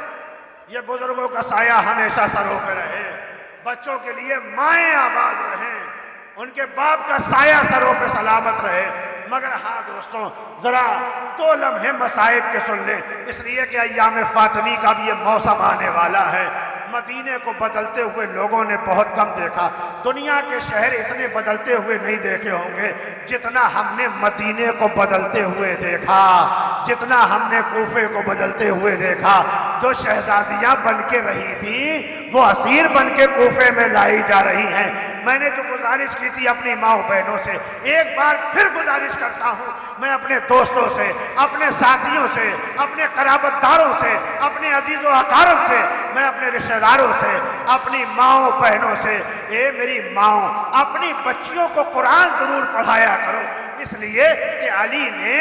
ये बुजुर्गों का साया हमेशा सरों पे रहे, बच्चों के लिए माएँ आबाद रहें, उनके बाप का साया सरों पे सलामत रहे। मगर हाँ दोस्तों, ज़रा 2 लम्हे मसाइब के सुन लें, इसलिए कि अय्याम फातिमी का भी ये मौसम आने वाला है। मदीने को बदलते हुए लोगों ने बहुत कम देखा। दुनिया के शहर इतने बदलते हुए नहीं देखे होंगे जितना हमने मदीने को बदलते हुए देखा, जितना हमने कूफे को बदलते हुए देखा। जो शहजादियाँ बन के रही थी वो असीर बन के कूफे में लाई जा रही हैं। मैंने जो गुजारिश की थी अपनी माँ बहनों से, एक बार फिर गुजारिश करता हूँ, मैं अपने दोस्तों से, अपने साथियों से, अपने कराबतदारों से, अपने अजीज़ व अकारब से, मैं अपने रिश्तेदारों से, अपनी माओ बहनों से, ए मेरी माओ, अपनी बच्चियों को कुरान जरूर पढ़ाया करो, इसलिए कि अली ने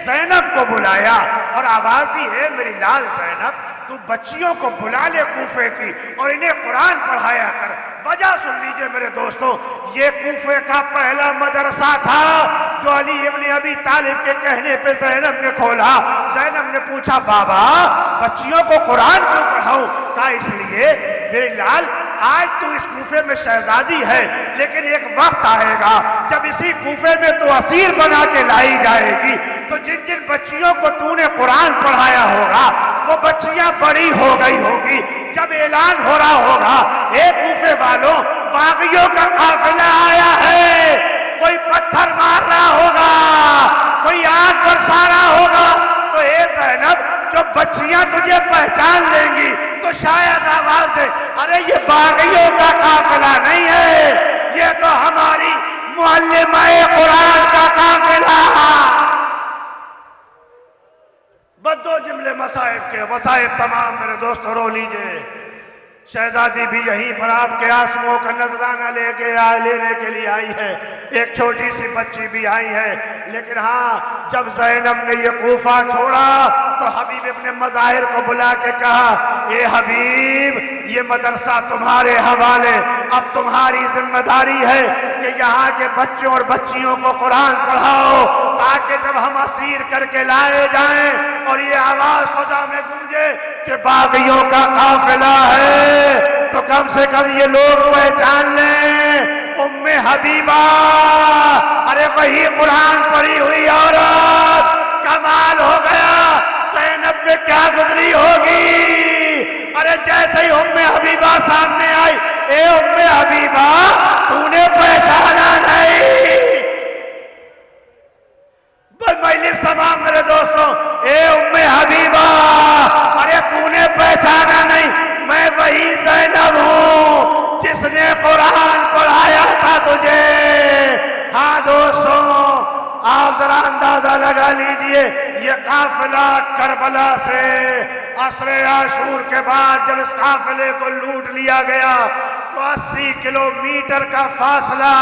ज़ैनब को बुलाया और आवाज़ दी, है मेरी लाल ज़ैनब, तू बच्चियों को बुला ले कूफे की और इन्हें कुरान पढ़ाया कर। वजह सुन लीजिए मेरे दोस्तों, ये कूफे का पहला मदरसा था जो अली इब्न अबी तालिब के कहने पे ज़ैनब ने खोला। ज़ैनब ने पूछा, बाबा बच्चियों को कुरान क्यों पढ़ाऊं? कहा इसलिए मेरे लाल, आज तू इस कूफे में शहजादी है, लेकिन एक वक्त आएगा जब इसी कूफे में तू असीर बना के लाई जाएगी, तो जिन जिन बच्चियों को तूने कुरान पढ़ाया होगा वो बच्चियां बड़ी हो गई होगी। जब ऐलान हो रहा होगा, एक कूफे वालों, बागियों का काफिला आया है, कोई पत्थर मार रहा होगा, कोई आग बरसा रहा होगा, तो ए ज़ैनब, जो बच्चियां तुझे पहचान लेंगी तो शायद आवाज दे, अरे ये बागियों का काफिला नहीं है, ये तो हमारी मुअल्लिमा-ए कुरान का काफिला। बस 2 जुमले मसाइब के, मसाइब तमाम मेरे दोस्तों रो लीजिए। शहजादी भी यहीं पर आपके आंसुओं का नजराना लेने के लिए आई है, एक छोटी सी बच्ची भी आई है। लेकिन हाँ, जब ज़ैनब ने ये कूफा छोड़ा तो हबीब इब्न मज़ाहिर को बुला के कहा, ए हबीब, ये मदरसा तुम्हारे हवाले, अब तुम्हारी जिम्मेदारी है कि यहाँ के बच्चों और बच्चियों को कुरान पढ़ाओ, ताकि जब हम असीर करके लाए जाएं और ये आवाज फजा में गूंजे कि बागियों का काफिला है, तो कम से कम ये लोग पहचान लें उम्मे हबीबा, अरे वही कुरान पढ़ी हुई औरत। कमाल हो गया, ज़ैनब पे क्या गुजरी होगी। अरे जैसे ही उम्मे हबीबा सामने आई, ए उम्मे हबीबा, तूने पहचाना नहीं? मजलिस तमाम मेरे दोस्तों, ए उम्मे हबीबा, अरे तूने पहचाना नहीं? मैं वही ज़ैनब हूँ जिसने कुरान पढ़ाया था तुझे। हाँ दोस्तों, आप जरा अंदाजा लगा लीजिए, ये काफिला करबला से असरे आशूर के बाद जब इस काफिले को लूट लिया गया तो 80 किलोमीटर का फासला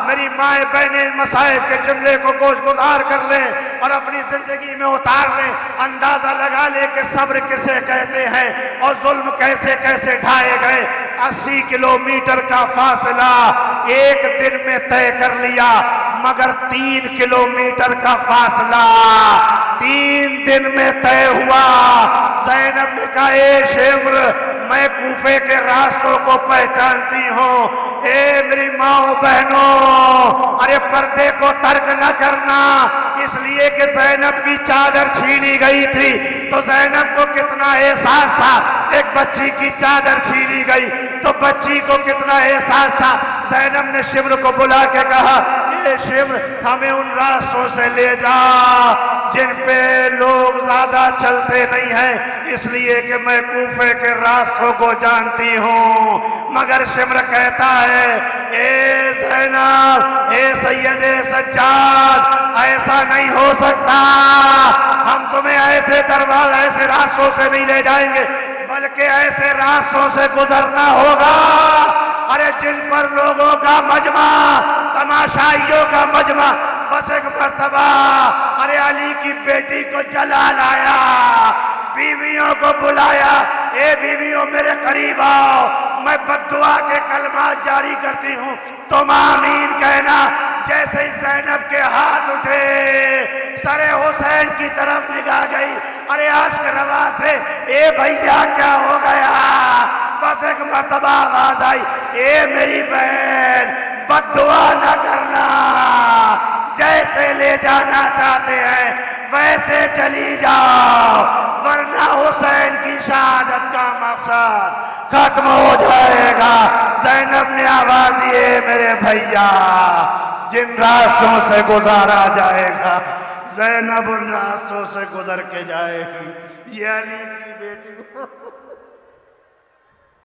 मेरी माए बहनें मसाइब के जुमले को गोशगुजार कर ले और अपनी जिंदगी में उतार ले। अंदाजा लगा ले कि सब्र किसे कहते हैं और जुल्म कैसे कैसे ढाए गए। 80 किलोमीटर का फासला एक दिन में तय कर लिया, मगर 3 किलोमीटर का फासला 3 दिन में तय हुआ। ज़ैनब ने कहा, ए शिम्र, मैं कूफे के रास्तों को पहचानती हूँ। ए मेरी माओ बहनों, अरे पर्दे को तर्क न करना, इसलिए कि ज़ैनब की चादर छीनी गई थी तो ज़ैनब को कितना एहसास था। एक बच्ची की चादर छीनी गई तो बच्ची को कितना एहसास था। ज़ैनब ने शिम्र को बुला के कहा, ये शिम्र, हमें उन रास्तों से ले जा जिन पे लोग ज्यादा चलते नहीं हैं, इसलिए कि मैं कूफे के रास्तों को जानती हूँ। मगर शिम्र कहता है, ए ज़ैनब, ए सैयदे सज्जाद, ऐसा नहीं हो सकता। हम तुम्हें ऐसे दरबार, ऐसे रास्तों से नहीं ले जाएंगे, बल्कि ऐसे रास्तों से गुजरना होगा, अरे जिन पर लोगों का मजमा, तमाशाइयों का मजमा। बस एक मर्तबा अरे अली की बेटी को जला लाया, बीवियों को बुलाया, ए बीवियों मेरे करीब आओ, मैं बद्दुआ के कलमात जारी करती हूँ, तुम आमीन कहना। जैसे ही ज़ैनब के हाथ उठे, सरे हुसैन की तरफ निगाह गई, अरे आश्क रवा थे, ए भैया क्या हो गया। बस एक मर्तबा आवाज आई, ए मेरी बहन, बद्दुआ न करना, जैसे ले जाना चाहते हैं वैसे चली जाओ, वरना हुसैन की शहादत का मकसद खत्म हो जाएगा। ज़ैनब ने आवाज दिए, मेरे भैया, जिन रास्तों से गुजारा जाएगा, ज़ैनब उन रास्तों से गुजर के जाएगी। ये अली की बेटी को